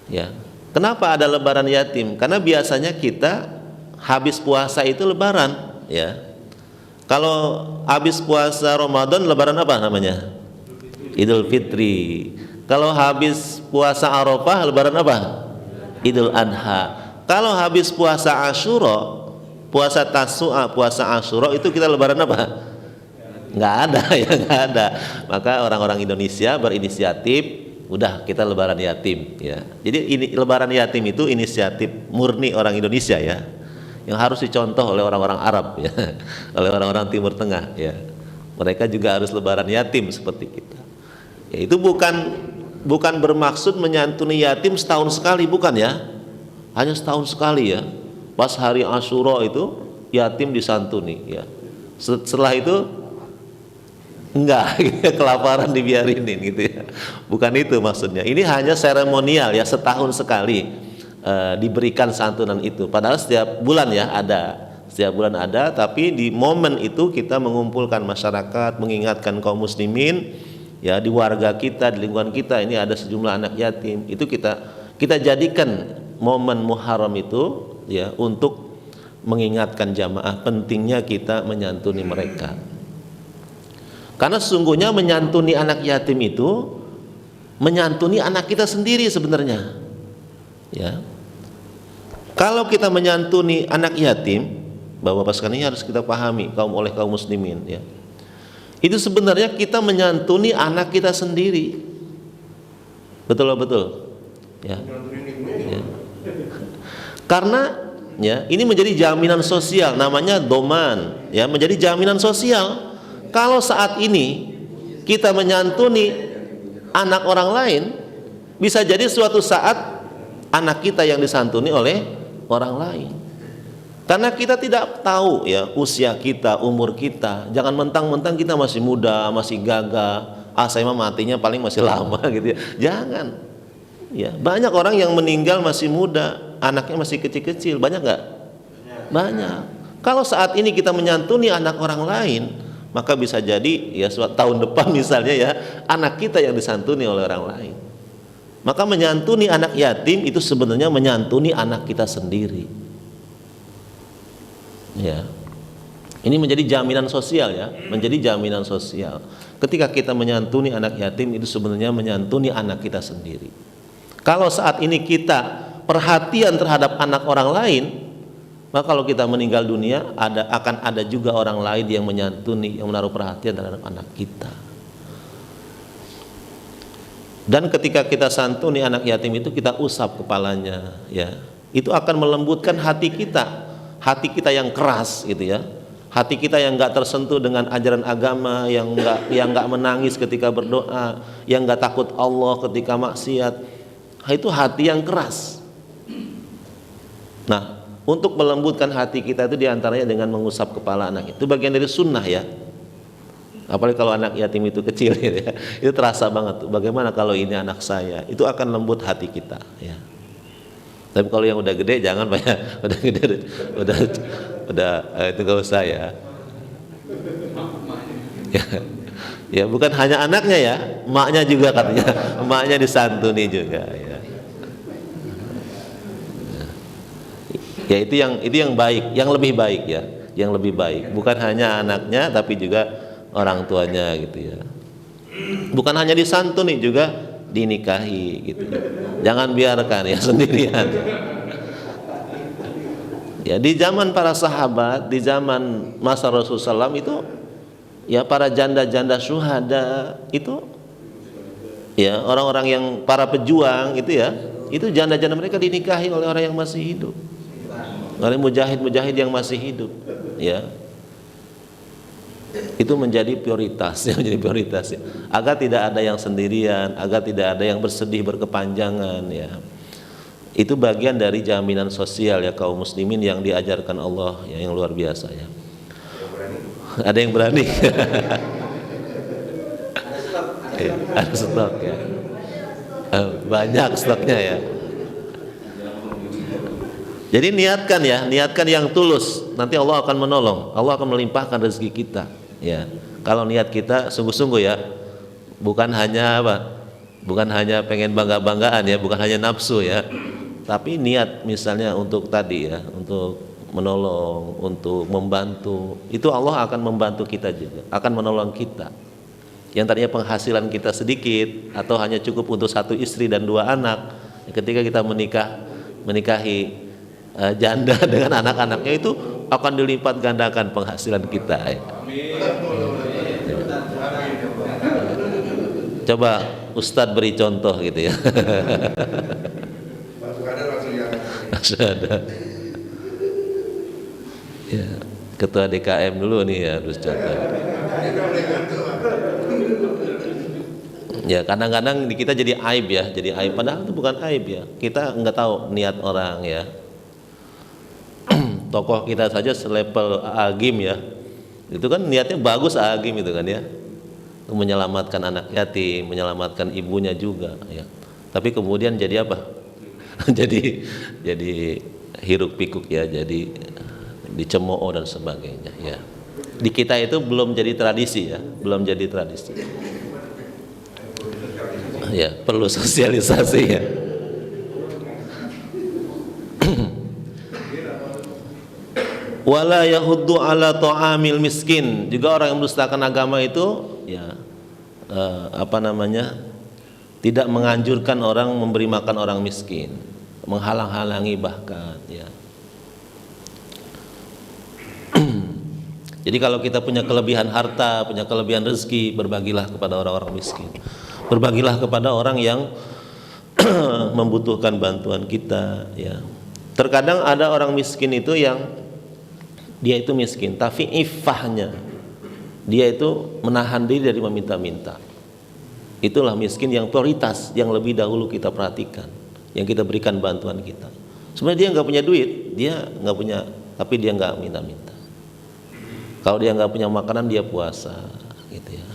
Ya. Kenapa ada lebaran yatim? Karena biasanya kita habis puasa itu lebaran, ya. Kalau habis puasa Ramadan, lebaran apa namanya? Idul Fitri. Kalau habis puasa Arafah, lebaran apa? Idul Adha. Kalau habis puasa Asyura, puasa Tasu'a, puasa Asyura, itu kita lebaran apa? Nggak ada ya, nggak ada. Maka orang-orang Indonesia berinisiatif, udah kita lebaran yatim ya. Jadi ini lebaran yatim itu inisiatif murni orang Indonesia ya, yang harus dicontoh oleh orang-orang Arab ya, oleh orang-orang Timur Tengah ya. Mereka juga harus lebaran yatim seperti kita. Ya, itu bukan bermaksud menyantuni yatim setahun sekali, bukan ya. Hanya setahun sekali ya. Pas hari Asyura itu yatim disantuni ya. Setelah itu enggak, kelaparan dibiarinin gitu ya. Bukan itu maksudnya. Ini hanya seremonial ya, setahun sekali diberikan santunan itu. Padahal setiap bulan ya ada, setiap bulan ada, tapi di momen itu kita mengumpulkan masyarakat, mengingatkan kaum muslimin ya, di warga kita, di lingkungan kita ini ada sejumlah anak yatim. Itu kita jadikan momen Muharram itu ya untuk mengingatkan jamaah pentingnya kita menyantuni mereka. Karena sesungguhnya menyantuni anak yatim itu menyantuni anak kita sendiri sebenarnya. Ya. Kalau kita menyantuni anak yatim, Bapak-bapak sekalian harus kita pahami oleh kaum muslimin ya. Itu sebenarnya kita menyantuni anak kita sendiri. Betul. Ya. Ya. Karena ya, ini menjadi jaminan sosial, namanya doman, ya, menjadi jaminan sosial. Kalau saat ini kita menyantuni anak orang lain, bisa jadi suatu saat anak kita yang disantuni oleh orang lain. Karena kita tidak tahu ya usia kita, umur kita. Jangan mentang-mentang kita masih muda, masih gagah. Saya mah matinya paling masih lama gitu ya. Jangan. Ya, banyak orang yang meninggal masih muda, anaknya masih kecil-kecil. Banyak nggak? Banyak. Kalau saat ini kita menyantuni anak orang lain, maka bisa jadi ya tahun depan misalnya ya anak kita yang disantuni oleh orang lain. Maka menyantuni anak yatim itu sebenarnya menyantuni anak kita sendiri. Ya, ini menjadi jaminan sosial ya, menjadi jaminan sosial. Ketika kita menyantuni anak yatim itu sebenarnya menyantuni anak kita sendiri. Kalau saat ini kita perhatian terhadap anak orang lain, maka kalau kita meninggal dunia akan ada juga orang lain yang menyantuni, yang menaruh perhatian terhadap anak kita. Dan ketika kita santuni anak yatim itu kita usap kepalanya, ya, itu akan melembutkan hati kita. Hati kita yang keras gitu ya, hati kita yang nggak tersentuh dengan ajaran agama, yang nggak menangis ketika berdoa, yang nggak takut Allah ketika maksiat, itu hati yang keras. Nah, untuk melembutkan hati kita itu diantaranya dengan mengusap kepala anak, itu bagian dari sunnah ya. Apalagi kalau anak yatim itu kecil gitu ya, itu terasa banget tuh. Bagaimana kalau ini anak saya, itu akan lembut hati kita ya. Tapi kalau yang udah gede jangan Pak ya, udah gede, udah itu gak usah ya. Ya bukan hanya anaknya ya, emaknya juga katanya, emaknya disantuni juga ya. Ya itu yang baik, yang lebih baik ya, yang lebih baik. Bukan hanya anaknya tapi juga orang tuanya gitu ya. Bukan hanya disantuni juga dinikahi gitu. Jangan biarkan ya sendirian. Ya di zaman para sahabat, di zaman masa Rasulullah SAW itu ya para janda-janda syuhada itu ya orang-orang yang para pejuang itu ya, itu janda-janda mereka dinikahi oleh orang yang masih hidup. Oleh mujahid-mujahid yang masih hidup ya. Itu menjadi prioritas ya, menjadi prioritas ya. Agar tidak ada yang sendirian, agar tidak ada yang bersedih berkepanjangan ya. Itu bagian dari jaminan sosial ya kaum muslimin yang diajarkan Allah ya, yang luar biasa ya. Ada yang berani. Ada stok ya. Banyak stoknya ya. Jadi niatkan yang tulus, nanti Allah akan menolong, Allah akan melimpahkan rezeki kita. Ya, kalau niat kita sungguh-sungguh ya, bukan hanya pengen bangga-banggaan ya, bukan hanya nafsu ya, tapi niat misalnya untuk tadi ya, untuk menolong, untuk membantu, itu Allah akan membantu kita juga, akan menolong kita. Yang tadinya penghasilan kita sedikit atau hanya cukup untuk 1 istri dan 2 anak, ketika kita menikahi janda dengan anak-anaknya itu akan dilipat gandakan penghasilan kita ya. Coba Ustadz beri contoh gitu ya. Ada. Ya, ketua DKM dulu nih ya harus contoh. Ya kadang-kadang kita jadi aib ya, jadi aib padahal itu bukan aib ya. Kita nggak tahu niat orang ya. Tokoh kita saja selevel Agim ya, itu kan niatnya bagus Agim itu kan ya, menyelamatkan anak yatim, menyelamatkan ibunya juga ya. Tapi kemudian jadi apa? jadi hiruk pikuk ya, jadi dicemooh dan sebagainya ya. Di kita itu belum jadi tradisi ya, belum jadi tradisi. Ya perlu sosialisasi ya. Wala yahuddu ala ta'amil miskin. Juga orang yang mendustakan agama itu ya tidak menganjurkan orang memberi makan orang miskin, menghalang-halangi bahkan ya. Jadi kalau kita punya kelebihan harta, punya kelebihan rezeki, berbagilah kepada orang-orang miskin. Berbagilah kepada orang yang membutuhkan bantuan kita ya. Terkadang ada orang miskin itu yang dia itu miskin tapi iffahnya dia itu menahan diri dari meminta-minta. Itulah miskin yang prioritas, yang lebih dahulu kita perhatikan, yang kita berikan bantuan kita. Sebenarnya dia nggak punya duit, dia nggak punya, tapi dia nggak minta-minta. Kalau dia nggak punya makanan, dia puasa gitu ya.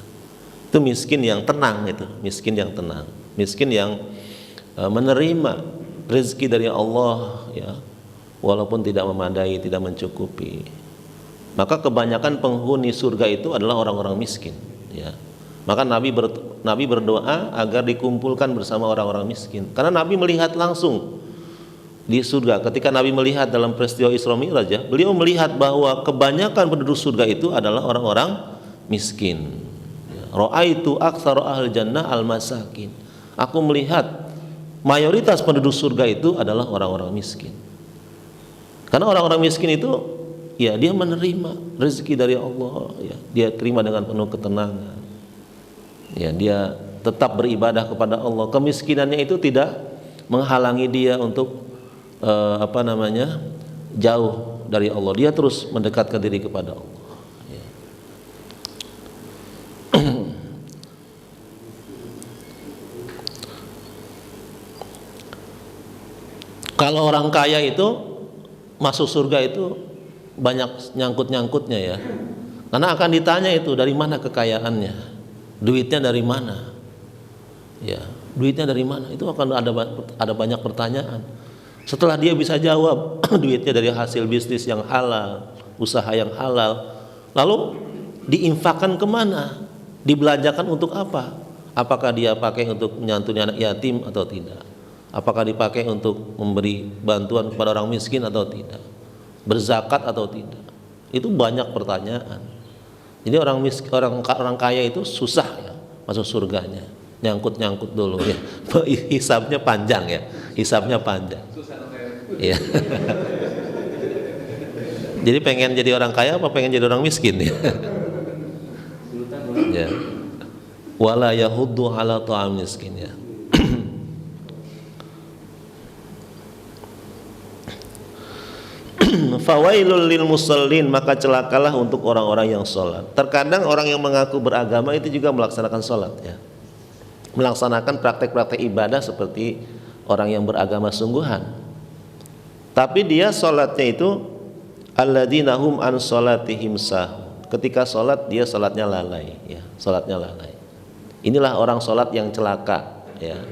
Itu miskin yang tenang, itu miskin yang tenang, miskin yang menerima rezeki dari Allah ya, walaupun tidak memadai, tidak mencukupi. Maka kebanyakan penghuni surga itu adalah orang-orang miskin ya. Maka Nabi berdoa agar dikumpulkan bersama orang-orang miskin, karena Nabi melihat langsung di surga. Ketika Nabi melihat dalam peristiwa Isra Mi'raj ya, beliau melihat bahwa kebanyakan penduduk surga itu adalah orang-orang miskin. Ra'aitu aktsara ahli jannah al-masakin. Aku melihat mayoritas penduduk surga itu adalah orang-orang miskin. Karena orang-orang miskin itu ya dia menerima rezeki dari Allah ya, dia terima dengan penuh ketenangan. Ya, dia tetap beribadah kepada Allah. Kemiskinannya itu tidak menghalangi dia untuk jauh dari Allah. Dia terus mendekatkan diri kepada Allah ya. Kalau orang kaya itu masuk surga itu banyak nyangkut-nyangkutnya ya, karena akan ditanya itu dari mana kekayaannya, duitnya dari mana ya, duitnya dari mana, itu akan ada banyak pertanyaan. Setelah dia bisa jawab duitnya dari hasil bisnis yang halal, usaha yang halal, lalu diinfakkan kemana, dibelanjakan untuk apa? Apakah dia pakai untuk menyantuni anak yatim atau tidak? Apakah dipakai untuk memberi bantuan kepada orang miskin atau tidak? Berzakat atau tidak? Itu banyak pertanyaan. Jadi orang kaya itu susah ya masuk surganya, nyangkut dulu ya. Hisabnya panjang ya, hisabnya panjang. Ya. Jadi pengen jadi orang kaya apa pengen jadi orang miskin ya? Ya. Wala yahuddu ala ta'am miskin ya. Fawailul lil musallin, maka celakalah untuk orang-orang yang sholat. Terkadang orang yang mengaku beragama itu juga melaksanakan sholat ya, melaksanakan praktek-praktek ibadah seperti orang yang beragama sungguhan, tapi dia sholatnya itu alladzina hum an sholatihim sahun. Ketika sholat dia sholatnya lalai ya, sholatnya lalai. Inilah orang sholat yang celaka ya.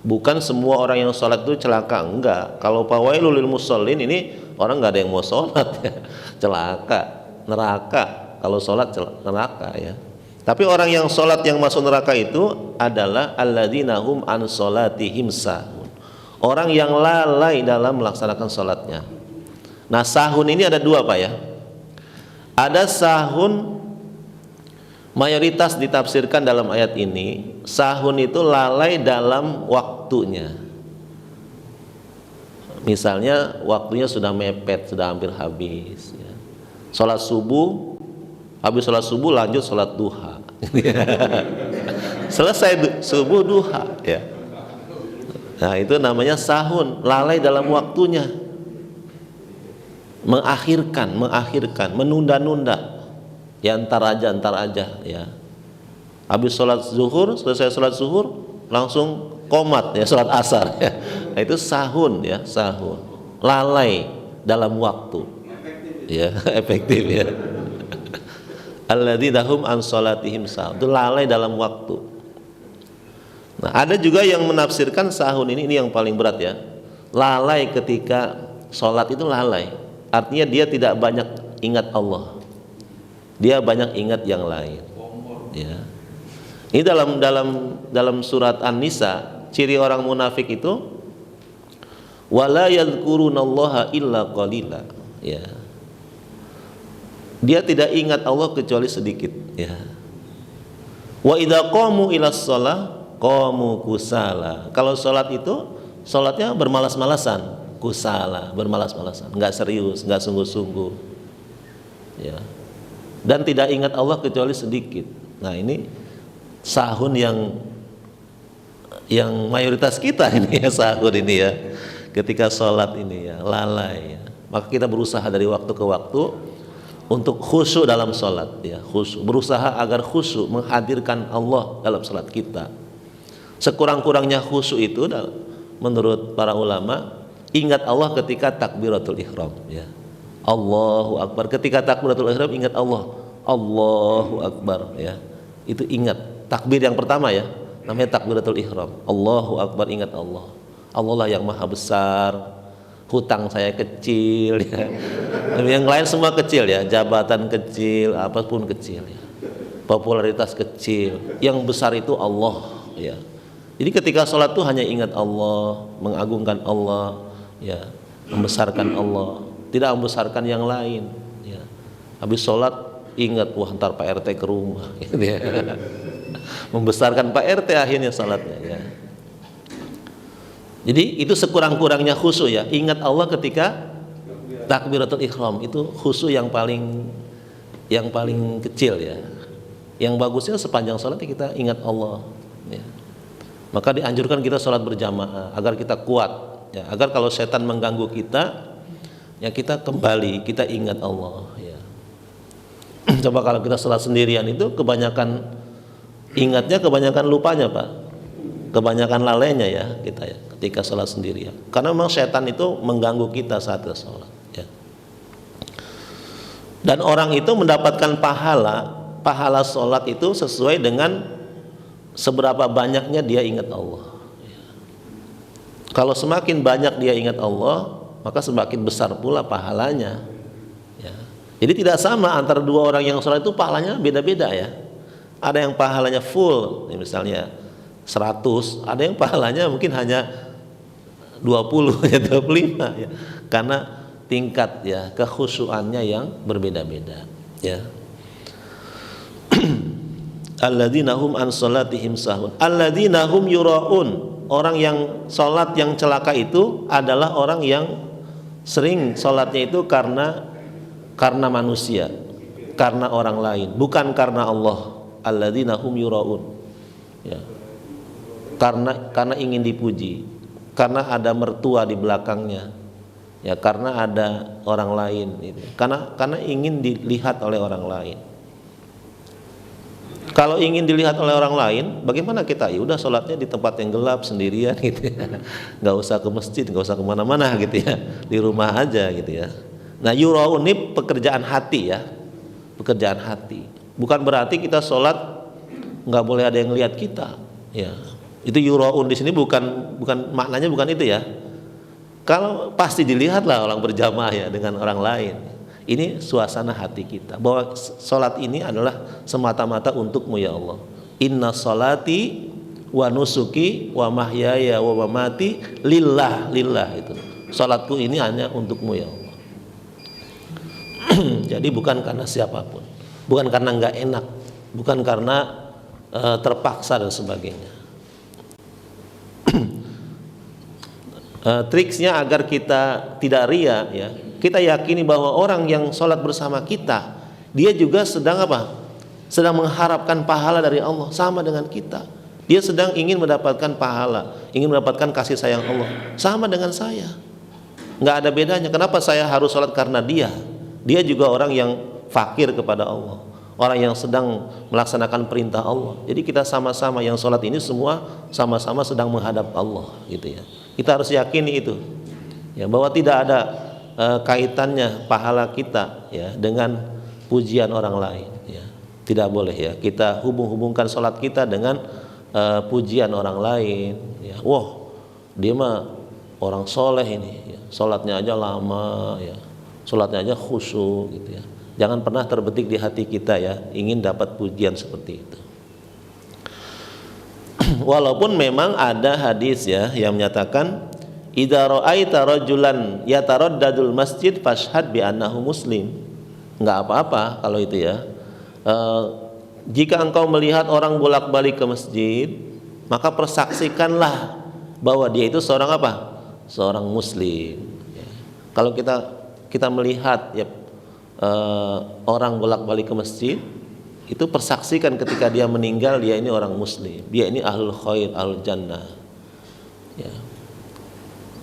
Bukan semua orang yang sholat itu celaka, enggak. Kalau fawailul lil musallin ini orang nggak ada yang mau sholat ya, celaka, neraka. Kalau sholat neraka ya. Tapi orang yang sholat yang masuk neraka itu adalah alladzina hum an sholatihim sahun, orang yang lalai dalam melaksanakan sholatnya. Nah sahun ini ada dua Pak ya. Ada sahun, mayoritas ditafsirkan dalam ayat ini sahun itu lalai dalam waktunya. Misalnya waktunya sudah mepet, sudah hampir habis ya. Sholat subuh, habis sholat subuh lanjut sholat duha. Selesai subuh duha ya. Nah itu namanya sahun, lalai dalam waktunya, mengakhirkan, menunda-nunda ya, antar aja ya. Habis sholat zuhur, selesai sholat zuhur langsung komat ya, sholat asar ya. Nah, itu sahun ya, sahun, lalai dalam waktu ya, efektif ya. Alladzina hum an sholatihim sahun, itu lalai dalam waktu. Nah ada juga yang menafsirkan sahun ini yang paling berat ya, lalai ketika sholat itu lalai, artinya dia tidak banyak ingat Allah, dia banyak ingat yang lain ya. Ini dalam surat An-Nisa, ciri orang munafik itu wala yadhkurunallaha illa qalila ya. dia tidak ingat Allah kecuali sedikit, ya. Wa idza qamu ilas shalah qamu kusala. Kalau salat itu salatnya bermalas-malasan, kusala, bermalas-malasan, enggak serius, enggak sungguh-sungguh. Ya. Dan tidak ingat Allah kecuali sedikit. Nah, ini sahun yang mayoritas kita ini ya, sahur ini ya. Ketika sholat ini ya, lalai ya. Maka kita berusaha dari waktu ke waktu untuk khusyuk dalam sholat ya, khusyuk. Berusaha agar khusyuk, menghadirkan Allah dalam sholat kita. Sekurang-kurangnya khusyuk itu menurut para ulama, ingat Allah ketika takbiratul ihram ya. Allahu Akbar, ketika takbiratul ihram ingat Allah, Allahu Akbar ya. Itu ingat takbir yang pertama ya, namanya takbiratul ihram. Allahu Akbar, ingat Allah. Allah lah yang maha besar, hutang saya kecil ya. Yang lain semua kecil ya, jabatan kecil, apapun kecil ya. Popularitas kecil, yang besar itu Allah ya. Jadi ketika sholat itu hanya ingat Allah, mengagungkan Allah ya, membesarkan Allah, tidak membesarkan yang lain ya. Habis sholat ingat, wah ntar Pak RT ke rumah gitu ya. Membesarkan Pak RT akhirnya sholatnya ya. Jadi itu sekurang-kurangnya khusyuk ya, ingat Allah ketika takbiratul ihram. Itu khusyuk yang paling kecil ya. Yang bagusnya sepanjang sholat kita ingat Allah ya. Maka dianjurkan kita sholat berjamaah agar kita kuat ya, agar kalau setan mengganggu kita ya, kita kembali, kita ingat Allah ya. Coba kalau kita sholat sendirian itu kebanyakan ingatnya, kebanyakan lupanya Pak, kebanyakan lalainya ya kita ya ketika sholat sendirian, karena memang setan itu mengganggu kita saat kita sholat ya. Dan orang itu mendapatkan pahala sholat itu sesuai dengan seberapa banyaknya dia ingat Allah ya. Kalau semakin banyak dia ingat Allah, maka semakin besar pula pahalanya ya. Jadi tidak sama antara dua orang yang sholat itu pahalanya beda-beda ya. Ada yang pahalanya full misalnya 100, ada yang pahalanya mungkin hanya 20 ya, 25 ya. Karena tingkat ya kekhusyuannya yang berbeda-beda ya. Alladzina hum an salatihim sahun, alladzina hum yuraun. Orang yang salat yang celaka itu adalah orang yang sering salatnya itu karena manusia, karena orang lain, bukan karena Allah. Alladzina hum yuraun ya. Karena ingin dipuji, karena ada mertua di belakangnya ya, karena ada orang lain gitu. Karena ingin dilihat oleh orang lain. Kalau ingin dilihat oleh orang lain, bagaimana kita? Ya udah sholatnya di tempat yang gelap sendirian gitu ya. Nggak usah ke masjid, nggak usah kemana-mana gitu ya, di rumah aja gitu ya. Nah, yuraun ini pekerjaan hati ya, pekerjaan hati. Bukan berarti kita sholat nggak boleh ada yang lihat kita ya. Itu yuraun di sini bukan maknanya bukan itu ya. Kalau pasti dilihatlah orang berjamaah ya dengan orang lain. Ini suasana hati kita bahwa sholat ini adalah semata-mata untukmu ya Allah. Inna sholati wa nusuki wa mahyaya wa mamati lillah itu. Sholatku ini hanya untukmu ya Allah. Jadi bukan karena siapapun, bukan karena nggak enak, bukan karena terpaksa dan sebagainya. Triksnya agar kita tidak ria ya, kita yakini bahwa orang yang sholat bersama kita, dia juga sedang apa? Sedang mengharapkan pahala dari Allah sama dengan kita. Dia sedang ingin mendapatkan pahala, ingin mendapatkan kasih sayang Allah sama dengan saya. Nggak ada bedanya. Kenapa saya harus sholat karena dia? Dia juga orang yang fakir kepada Allah, orang yang sedang melaksanakan perintah Allah. Jadi kita sama-sama yang sholat ini semua sama-sama sedang menghadap Allah gitu ya. Kita harus yakini itu ya, bahwa tidak ada kaitannya pahala kita ya dengan pujian orang lain ya. Tidak boleh ya kita hubung-hubungkan sholat kita dengan pujian orang lain ya. Wah, dia mah orang soleh ini ya, sholatnya aja lama ya, sholatnya aja khusyuk gitu ya. Jangan pernah terbetik di hati kita ya ingin dapat pujian seperti itu. Walaupun memang ada hadis ya yang menyatakan idza ra'aita rajulan yataraddadul masjid fashhad bi annahu muslim. nggak apa-apa kalau itu ya. Jika engkau melihat orang bolak-balik ke masjid, maka persaksikanlah bahwa dia itu seorang apa? Seorang muslim. Ya. Kalau kita melihat ya orang bolak-balik ke masjid, itu persaksikan ketika dia meninggal, dia ini orang muslim, dia ini ahlul khair, ahlul jannah. Ya.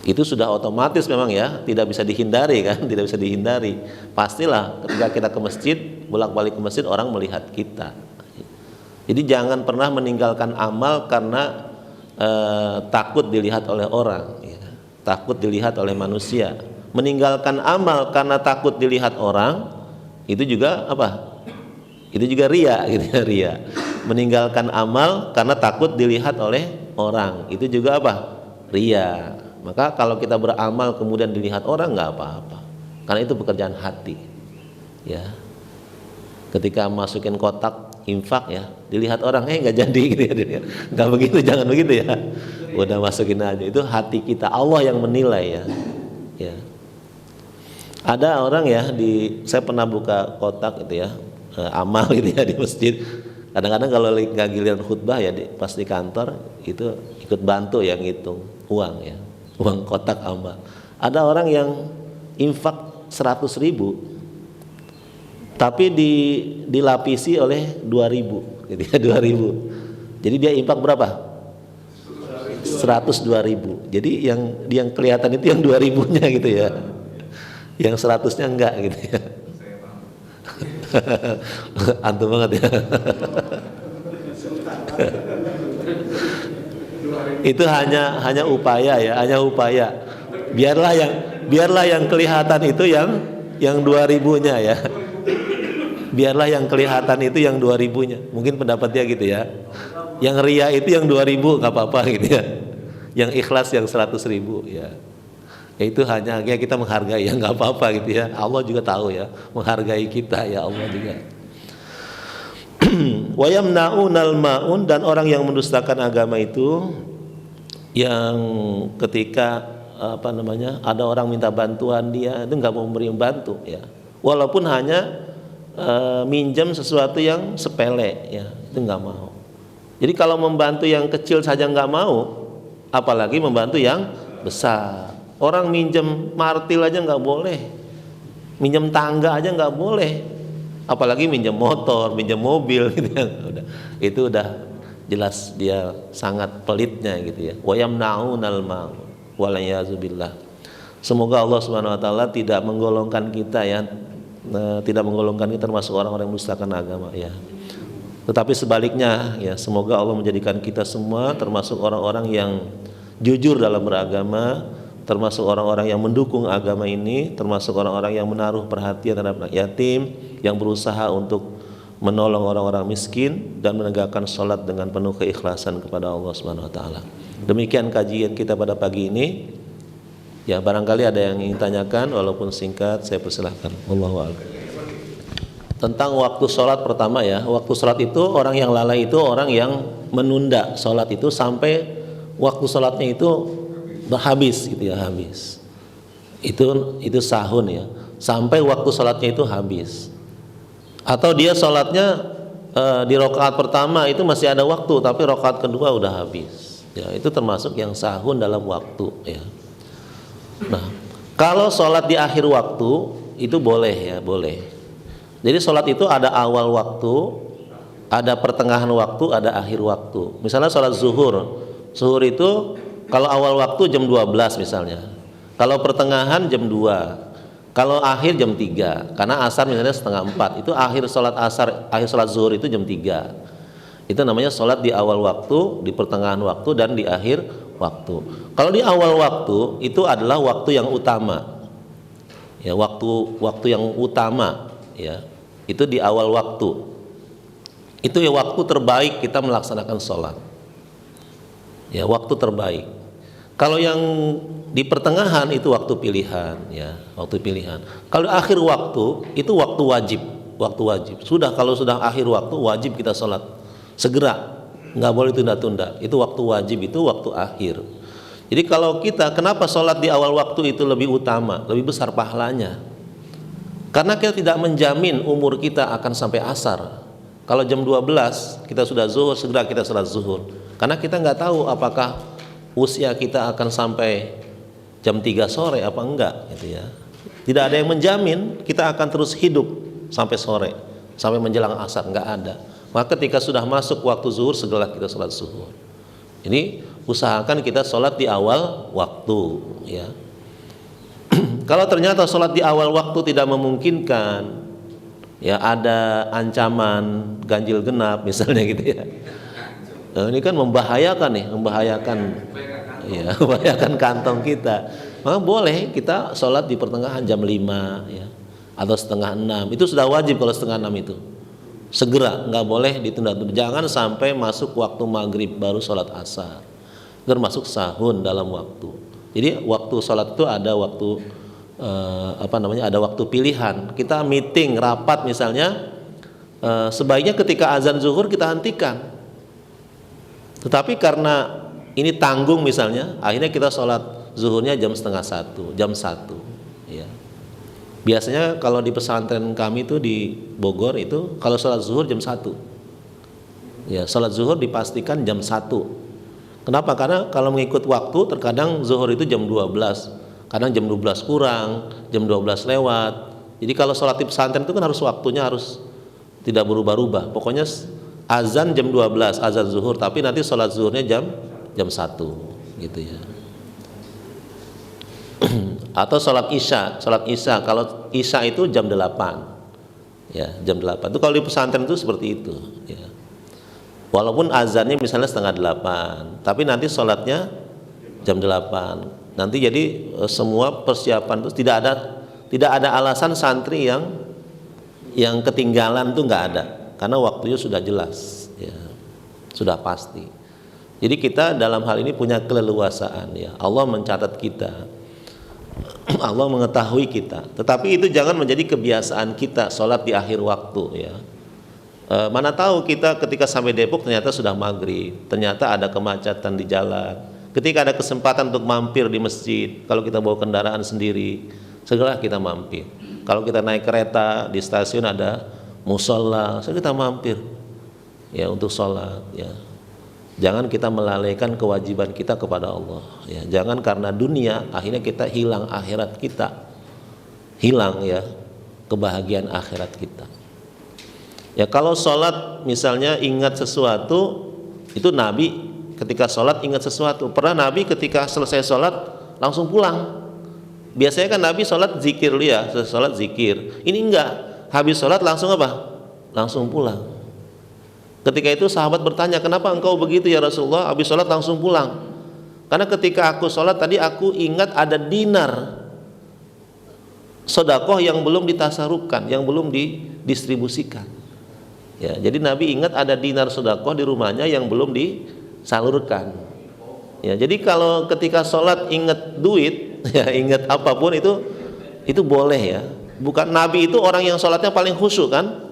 Itu sudah otomatis memang ya, tidak bisa dihindari kan, tidak bisa dihindari. Pastilah ketika kita ke masjid, bolak-balik ke masjid, orang melihat kita. Jadi jangan pernah meninggalkan amal karena takut dilihat oleh orang, ya. Takut dilihat oleh manusia. Meninggalkan amal karena takut dilihat orang, itu juga apa? Itu juga riya, gitu ya, riya. Meninggalkan amal karena takut dilihat oleh orang, itu juga apa? Riya. Maka kalau kita beramal kemudian dilihat orang, nggak apa-apa, karena itu pekerjaan hati. Ya, ketika masukin kotak infak ya, dilihat orang, nggak jadi gitu ya, nggak begitu, jangan begitu ya. Udah masukin aja, itu hati kita, Allah yang menilai ya. Ya. Ada orang ya saya pernah buka kotak gitu ya, amal gitu ya di masjid. Kadang-kadang kalau nggak giliran khutbah ya pas di kantor itu ikut bantu ya ngitung uang ya, uang kotak amal. Ada orang yang infak 100.000 tapi dilapisi oleh 2.000 gitu ya, 2.000. Jadi dia infak berapa? 102.000. Jadi yang kelihatan itu yang 2.000-nya gitu ya, yang 100-nya enggak gitu ya. Antum banget ya. Itu hanya upaya ya, hanya upaya. Biarlah yang kelihatan itu yang 2.000-nya ya. Biarlah yang kelihatan itu yang 2.000-nya. Mungkin pendapat dia gitu ya. Yang ria itu yang 2.000 enggak apa-apa gitu ya. Yang ikhlas yang 100.000 ya. Ya itu hanya kita menghargai ya, nggak apa-apa gitu ya. Allah juga tahu ya, menghargai kita ya, Allah juga. Wa yamna'unal ma'un, dan orang yang mendustakan agama itu yang ketika ada orang minta bantuan dia itu nggak mau memberi bantu ya. Walaupun hanya minjem sesuatu yang sepele ya, itu nggak mau. Jadi kalau membantu yang kecil saja nggak mau, apalagi membantu yang besar. Orang minjem martil aja nggak boleh, minjem tangga aja nggak boleh, apalagi minjem motor, minjem mobil gitu ya. Itu udah jelas dia sangat pelitnya gitu ya. Wa yamna'unal ma'un walayazubillah. Semoga Allah Subhanahu wa taala tidak menggolongkan kita ya, tidak menggolongkan kita termasuk orang-orang yang mendustakan agama ya. Tetapi sebaliknya ya, semoga Allah menjadikan kita semua termasuk orang-orang yang jujur dalam beragama, termasuk orang-orang yang mendukung agama ini, termasuk orang-orang yang menaruh perhatian terhadap yatim, yang berusaha untuk menolong orang-orang miskin dan menegakkan sholat dengan penuh keikhlasan kepada Allah Subhanahu wa taala. Demikian kajian kita pada pagi ini. Ya, barangkali ada yang ingin tanyakan, walaupun singkat, saya persilahkan. Wallahu a'lam. Tentang waktu sholat pertama ya, waktu sholat itu orang yang lalai itu orang yang menunda sholat itu sampai waktu sholatnya itu habis gitu ya, habis. Itu sahun ya, sampai waktu sholatnya itu habis. Atau dia sholatnya di rakaat pertama itu masih ada waktu, tapi rakaat kedua udah habis. Ya, itu termasuk yang sahun dalam waktu ya. Nah, kalau sholat di akhir waktu itu boleh ya, boleh. Jadi sholat itu ada awal waktu, ada pertengahan waktu, ada akhir waktu. Misalnya sholat zuhur itu kalau awal waktu jam 12 misalnya, kalau pertengahan jam 2, kalau akhir jam 3, karena asar misalnya setengah 4, itu akhir sholat asar, akhir sholat zuhur itu jam 3. Itu namanya sholat di awal waktu, di pertengahan waktu, dan di akhir waktu. Kalau di awal waktu itu adalah waktu yang utama ya, waktu yang utama ya, itu di awal waktu. Itu ya waktu terbaik kita melaksanakan sholat ya, waktu terbaik. Kalau yang di pertengahan itu waktu pilihan ya, waktu pilihan. Kalau akhir waktu itu waktu wajib, waktu wajib. Kalau sudah akhir waktu wajib kita sholat segera, nggak boleh tunda-tunda. Itu waktu wajib, itu waktu akhir. Jadi kalau kita, kenapa sholat di awal waktu itu lebih utama, lebih besar pahalanya? Karena kita tidak menjamin umur kita akan sampai asar. Kalau jam 12 kita sudah zuhur, segera kita salat zuhur. Karena kita nggak tahu apakah usia kita akan sampai jam 3 sore apa enggak gitu ya. Tidak ada yang menjamin kita akan terus hidup sampai sore, sampai menjelang asar, nggak ada. Maka ketika sudah masuk waktu zuhur, segera kita salat zuhur. Ini usahakan kita sholat di awal waktu ya. Kalau ternyata sholat di awal waktu tidak memungkinkan, ya ada ancaman ganjil genap misalnya gitu ya. Nah, ini kan membahayakan nih, ya, membahayakan kantong kita. Maka boleh kita sholat di pertengahan jam 5 ya, atau setengah 6. Itu sudah wajib kalau setengah 6 itu. Segera, nggak boleh ditunda-tunda. Jangan sampai masuk waktu maghrib baru sholat asar. Termasuk sahun dalam waktu. Jadi waktu sholat itu ada waktu ada waktu pilihan. Kita meeting, rapat misalnya, sebaiknya ketika azan zuhur kita hentikan. Tetapi karena ini tanggung misalnya, akhirnya kita sholat zuhurnya jam setengah 1, jam 1 ya. Biasanya kalau di pesantren kami itu di Bogor itu kalau sholat zuhur jam 1 ya, sholat zuhur dipastikan jam 1. Kenapa? Karena kalau mengikut waktu terkadang zuhur itu jam 12, kadang jam 12 kurang, jam 12 lewat. Jadi kalau sholat di pesantren itu kan harus waktunya harus tidak berubah-ubah. Pokoknya azan jam 12, azan zuhur, tapi nanti sholat zuhurnya jam 1 gitu ya. Atau sholat isya, kalau isya itu jam 8 ya, jam 8 itu kalau di pesantren itu seperti itu ya. Walaupun azannya misalnya setengah 8, tapi nanti sholatnya jam 8. Nanti jadi semua persiapan itu tidak ada alasan santri yang ketinggalan, tuh nggak ada, karena waktunya sudah jelas ya, sudah pasti. Jadi kita dalam hal ini punya keleluasaan ya. Allah mencatat kita, Allah mengetahui kita. Tetapi itu jangan menjadi kebiasaan kita sholat di akhir waktu ya. Mana tahu kita ketika sampai Depok ternyata sudah maghrib, ternyata ada kemacetan di jalan. Ketika ada kesempatan untuk mampir di masjid, kalau kita bawa kendaraan sendiri, segera kita mampir. Kalau kita naik kereta di stasiun ada musola, segera kita mampir ya untuk sholat ya. Jangan kita melalaikan kewajiban kita kepada Allah ya. Jangan karena dunia akhirnya kita hilang akhirat kita, hilang ya kebahagiaan akhirat kita. Ya kalau sholat misalnya ingat sesuatu, itu Nabi ketika sholat ingat sesuatu. Pernah Nabi ketika selesai sholat langsung pulang. Biasanya kan Nabi sholat zikir ya, sholat zikir. Ini enggak, habis sholat langsung apa? Langsung pulang. Ketika itu sahabat bertanya, kenapa engkau begitu ya Rasulullah? Habis sholat langsung pulang. Karena ketika aku sholat tadi aku ingat ada dinar sedekah yang belum ditasarufkan, yang belum didistribusikan. Ya, jadi Nabi ingat ada dinar sedekah di rumahnya yang belum disalurkan. Ya, jadi kalau ketika sholat ingat duit, ya ingat apapun itu boleh ya. Bukan Nabi itu orang yang sholatnya paling khusyuk kan?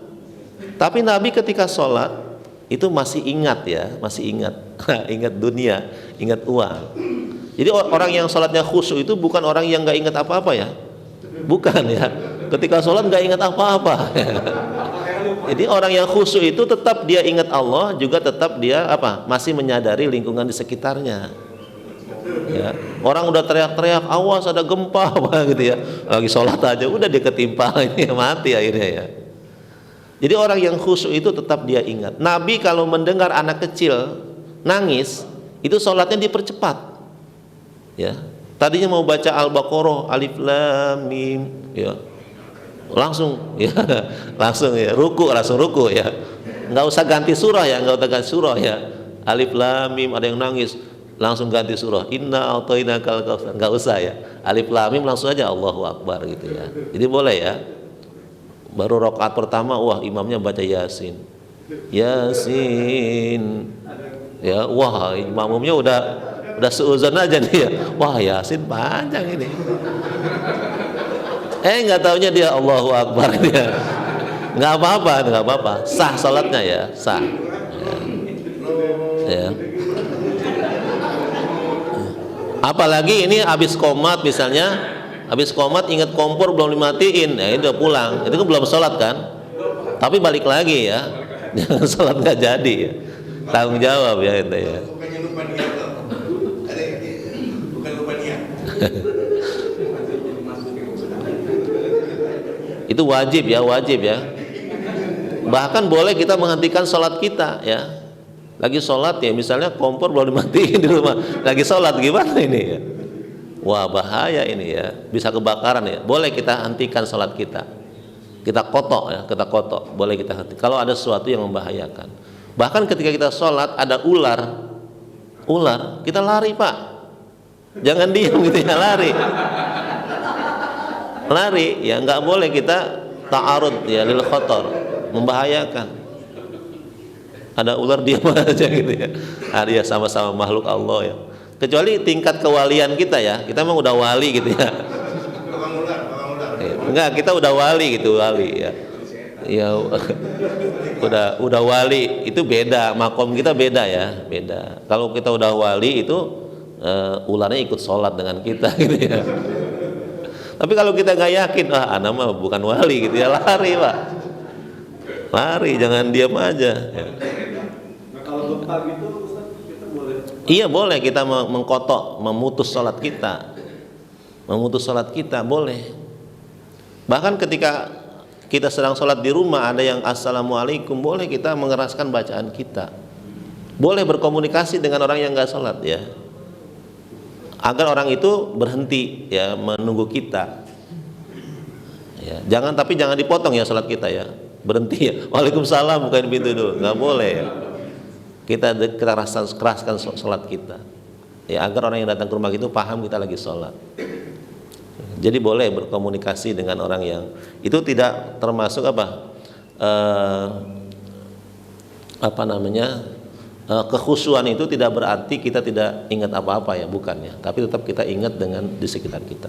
Tapi Nabi ketika sholat itu masih ingat ya, masih ingat, ingat dunia, ingat uang. Jadi orang yang sholatnya khusyuk itu bukan orang yang nggak ingat apa-apa ya, bukan ya. Ketika sholat nggak ingat apa-apa. Jadi orang yang khusyuk itu tetap dia ingat Allah, juga tetap dia apa? Masih menyadari lingkungan di sekitarnya. Ya. Orang udah teriak-teriak, awas ada gempa apa gitu ya. Lagi sholat aja udah dia ketimpa ini mati akhirnya ya. Jadi orang yang khusyuk itu tetap dia ingat. Nabi kalau mendengar anak kecil nangis, itu sholatnya dipercepat. Ya. Tadinya mau baca Al-Baqarah, Alif Lam Mim, ya. Langsung ya langsung ruku ya, nggak usah ganti surah ya, nggak usah ganti surah ya. Alif Lam Mim ada yang nangis langsung ganti surah, Inna a'tainakal kautsar, nggak usah ya. Alif Lam Mim langsung aja Allahu Akbar gitu ya. Jadi boleh ya. Baru rakaat pertama wah imamnya baca Yasin ya, wah imamnya udah seuzon aja nih ya, wah Yasin panjang ini. Nggak taunya dia Allahu Akbar dia. Nggak apa-apa, sah salatnya ya, sah. Ya. Apalagi ini habis qomat misalnya, Habis qomat ingat kompor belum dimatiin, ya udah pulang. Itu kan belum sholat kan? Tapi balik lagi ya. Jangan sholat nggak jadi ya. Tanggung jawab ya itu ya. Bukannya lupa niat loh. Ada bukan lupa niat. Itu wajib ya, wajib ya. Bahkan boleh kita menghentikan sholat kita ya. Lagi sholat ya, misalnya kompor belum dimatiin di rumah, lagi sholat gimana ini ya? Wah bahaya ini ya, bisa kebakaran ya. Boleh kita hentikan sholat kita, kita kotok ya, kita kotok. Boleh kita hentikan kalau ada sesuatu yang membahayakan. Bahkan ketika kita sholat ada ular, kita lari pak, jangan diam gitu ya, lari ya, nggak boleh kita ta'arud ya lil khotor, membahayakan. Ada ular diam aja gitu ya. Dia sama-sama makhluk Allah ya. Kecuali tingkat kewalian kita ya, kita memang udah wali gitu ya. Enggak, kita udah wali gitu, wali ya. Ya udah wali itu beda, makom kita beda ya, beda. Kalau kita udah wali itu ularnya ikut sholat dengan kita gitu ya. Tapi kalau kita nggak yakin, anak mah bukan wali gitu ya, lari pak, lari, jangan diam aja. Ya. Nah, kalau gempa gitu, Ustaz, kita boleh? Iya boleh kita mengkotok, memutus sholat kita, boleh. Bahkan ketika kita sedang sholat di rumah, ada yang assalamualaikum, boleh kita mengeraskan bacaan kita. Boleh berkomunikasi dengan orang yang nggak sholat ya, agar orang itu berhenti ya menunggu kita. Ya, tapi jangan dipotong ya sholat kita ya, berhenti ya. Waalaikumsalam, bukain pintu dulu, nggak boleh ya. Kita keraskan sholat kita ya, agar orang yang datang ke rumah itu paham kita lagi sholat. Jadi boleh berkomunikasi dengan orang yang itu tidak termasuk kekhusyuan. Itu tidak berarti kita tidak ingat apa-apa ya, bukannya, tapi tetap kita ingat dengan di sekitar kita.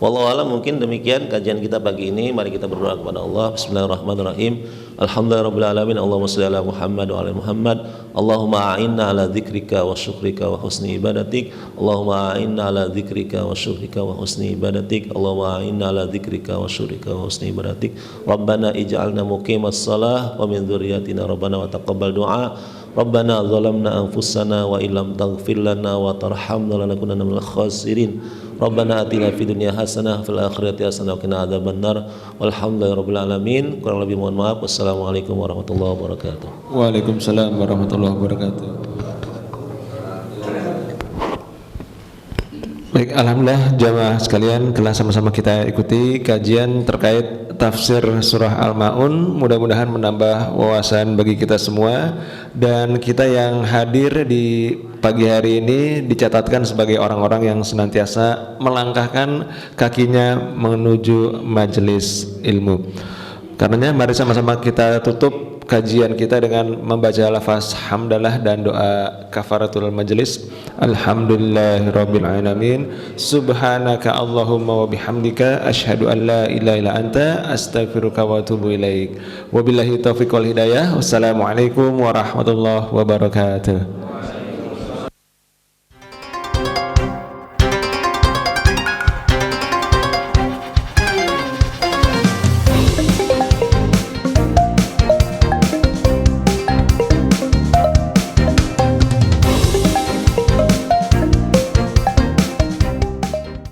Wallahu a'lam. Mungkin demikian kajian kita pagi ini. Mari kita berdoa kepada Allah. Bismillahirrahmanirrahim. Alhamdulillahirabbil alamin. Allahumma shalli ala Muhammad wa ala Muhammad. Allahumma a'inna ala dzikrika wa syukrika wa husni ibadatik. Allahumma a'inna ala dzikrika wa syukrika wa husni ibadatik. Allahumma a'inna ala dzikrika wa syukrika wa husni ibadatik. Rabbana ij'alna muqimas shalah wa min dzurriyyatina rabbana wa taqabbal du'a. Rabbana zalamna anfusana wa illam taghfir lana wa tarhamna lanakunanna minal khasirin. Rabbana atina fid dunya hasanah fil akhirati hasanah wa qina adzabannar. Walhamdulillahirabbil alamin. Kurang lebih mohon maaf. Wassalamualaikum warahmatullahi wabarakatuh. Waalaikumsalam warahmatullahi wabarakatuh. Baik, alhamdulillah jamaah sekalian, telah sama-sama kita ikuti kajian terkait tafsir surah Al-Maun. Mudah-mudahan menambah wawasan bagi kita semua, dan kita yang hadir di pagi hari ini dicatatkan sebagai orang-orang yang senantiasa melangkahkan kakinya menuju majelis ilmu. Karenanya mari sama-sama kita tutup kajian kita dengan membaca lafaz hamdalah dan doa kafaratul majelis. Alhamdulillahirabbil alamin. Subhanaka Allahumma wa bihamdika asyhadu an la ilaha illa anta astaghfiruka wa atubu ilaik. Wabillahi taufiq wal hidayah. Wassalamualaikum warahmatullahi wabarakatuh.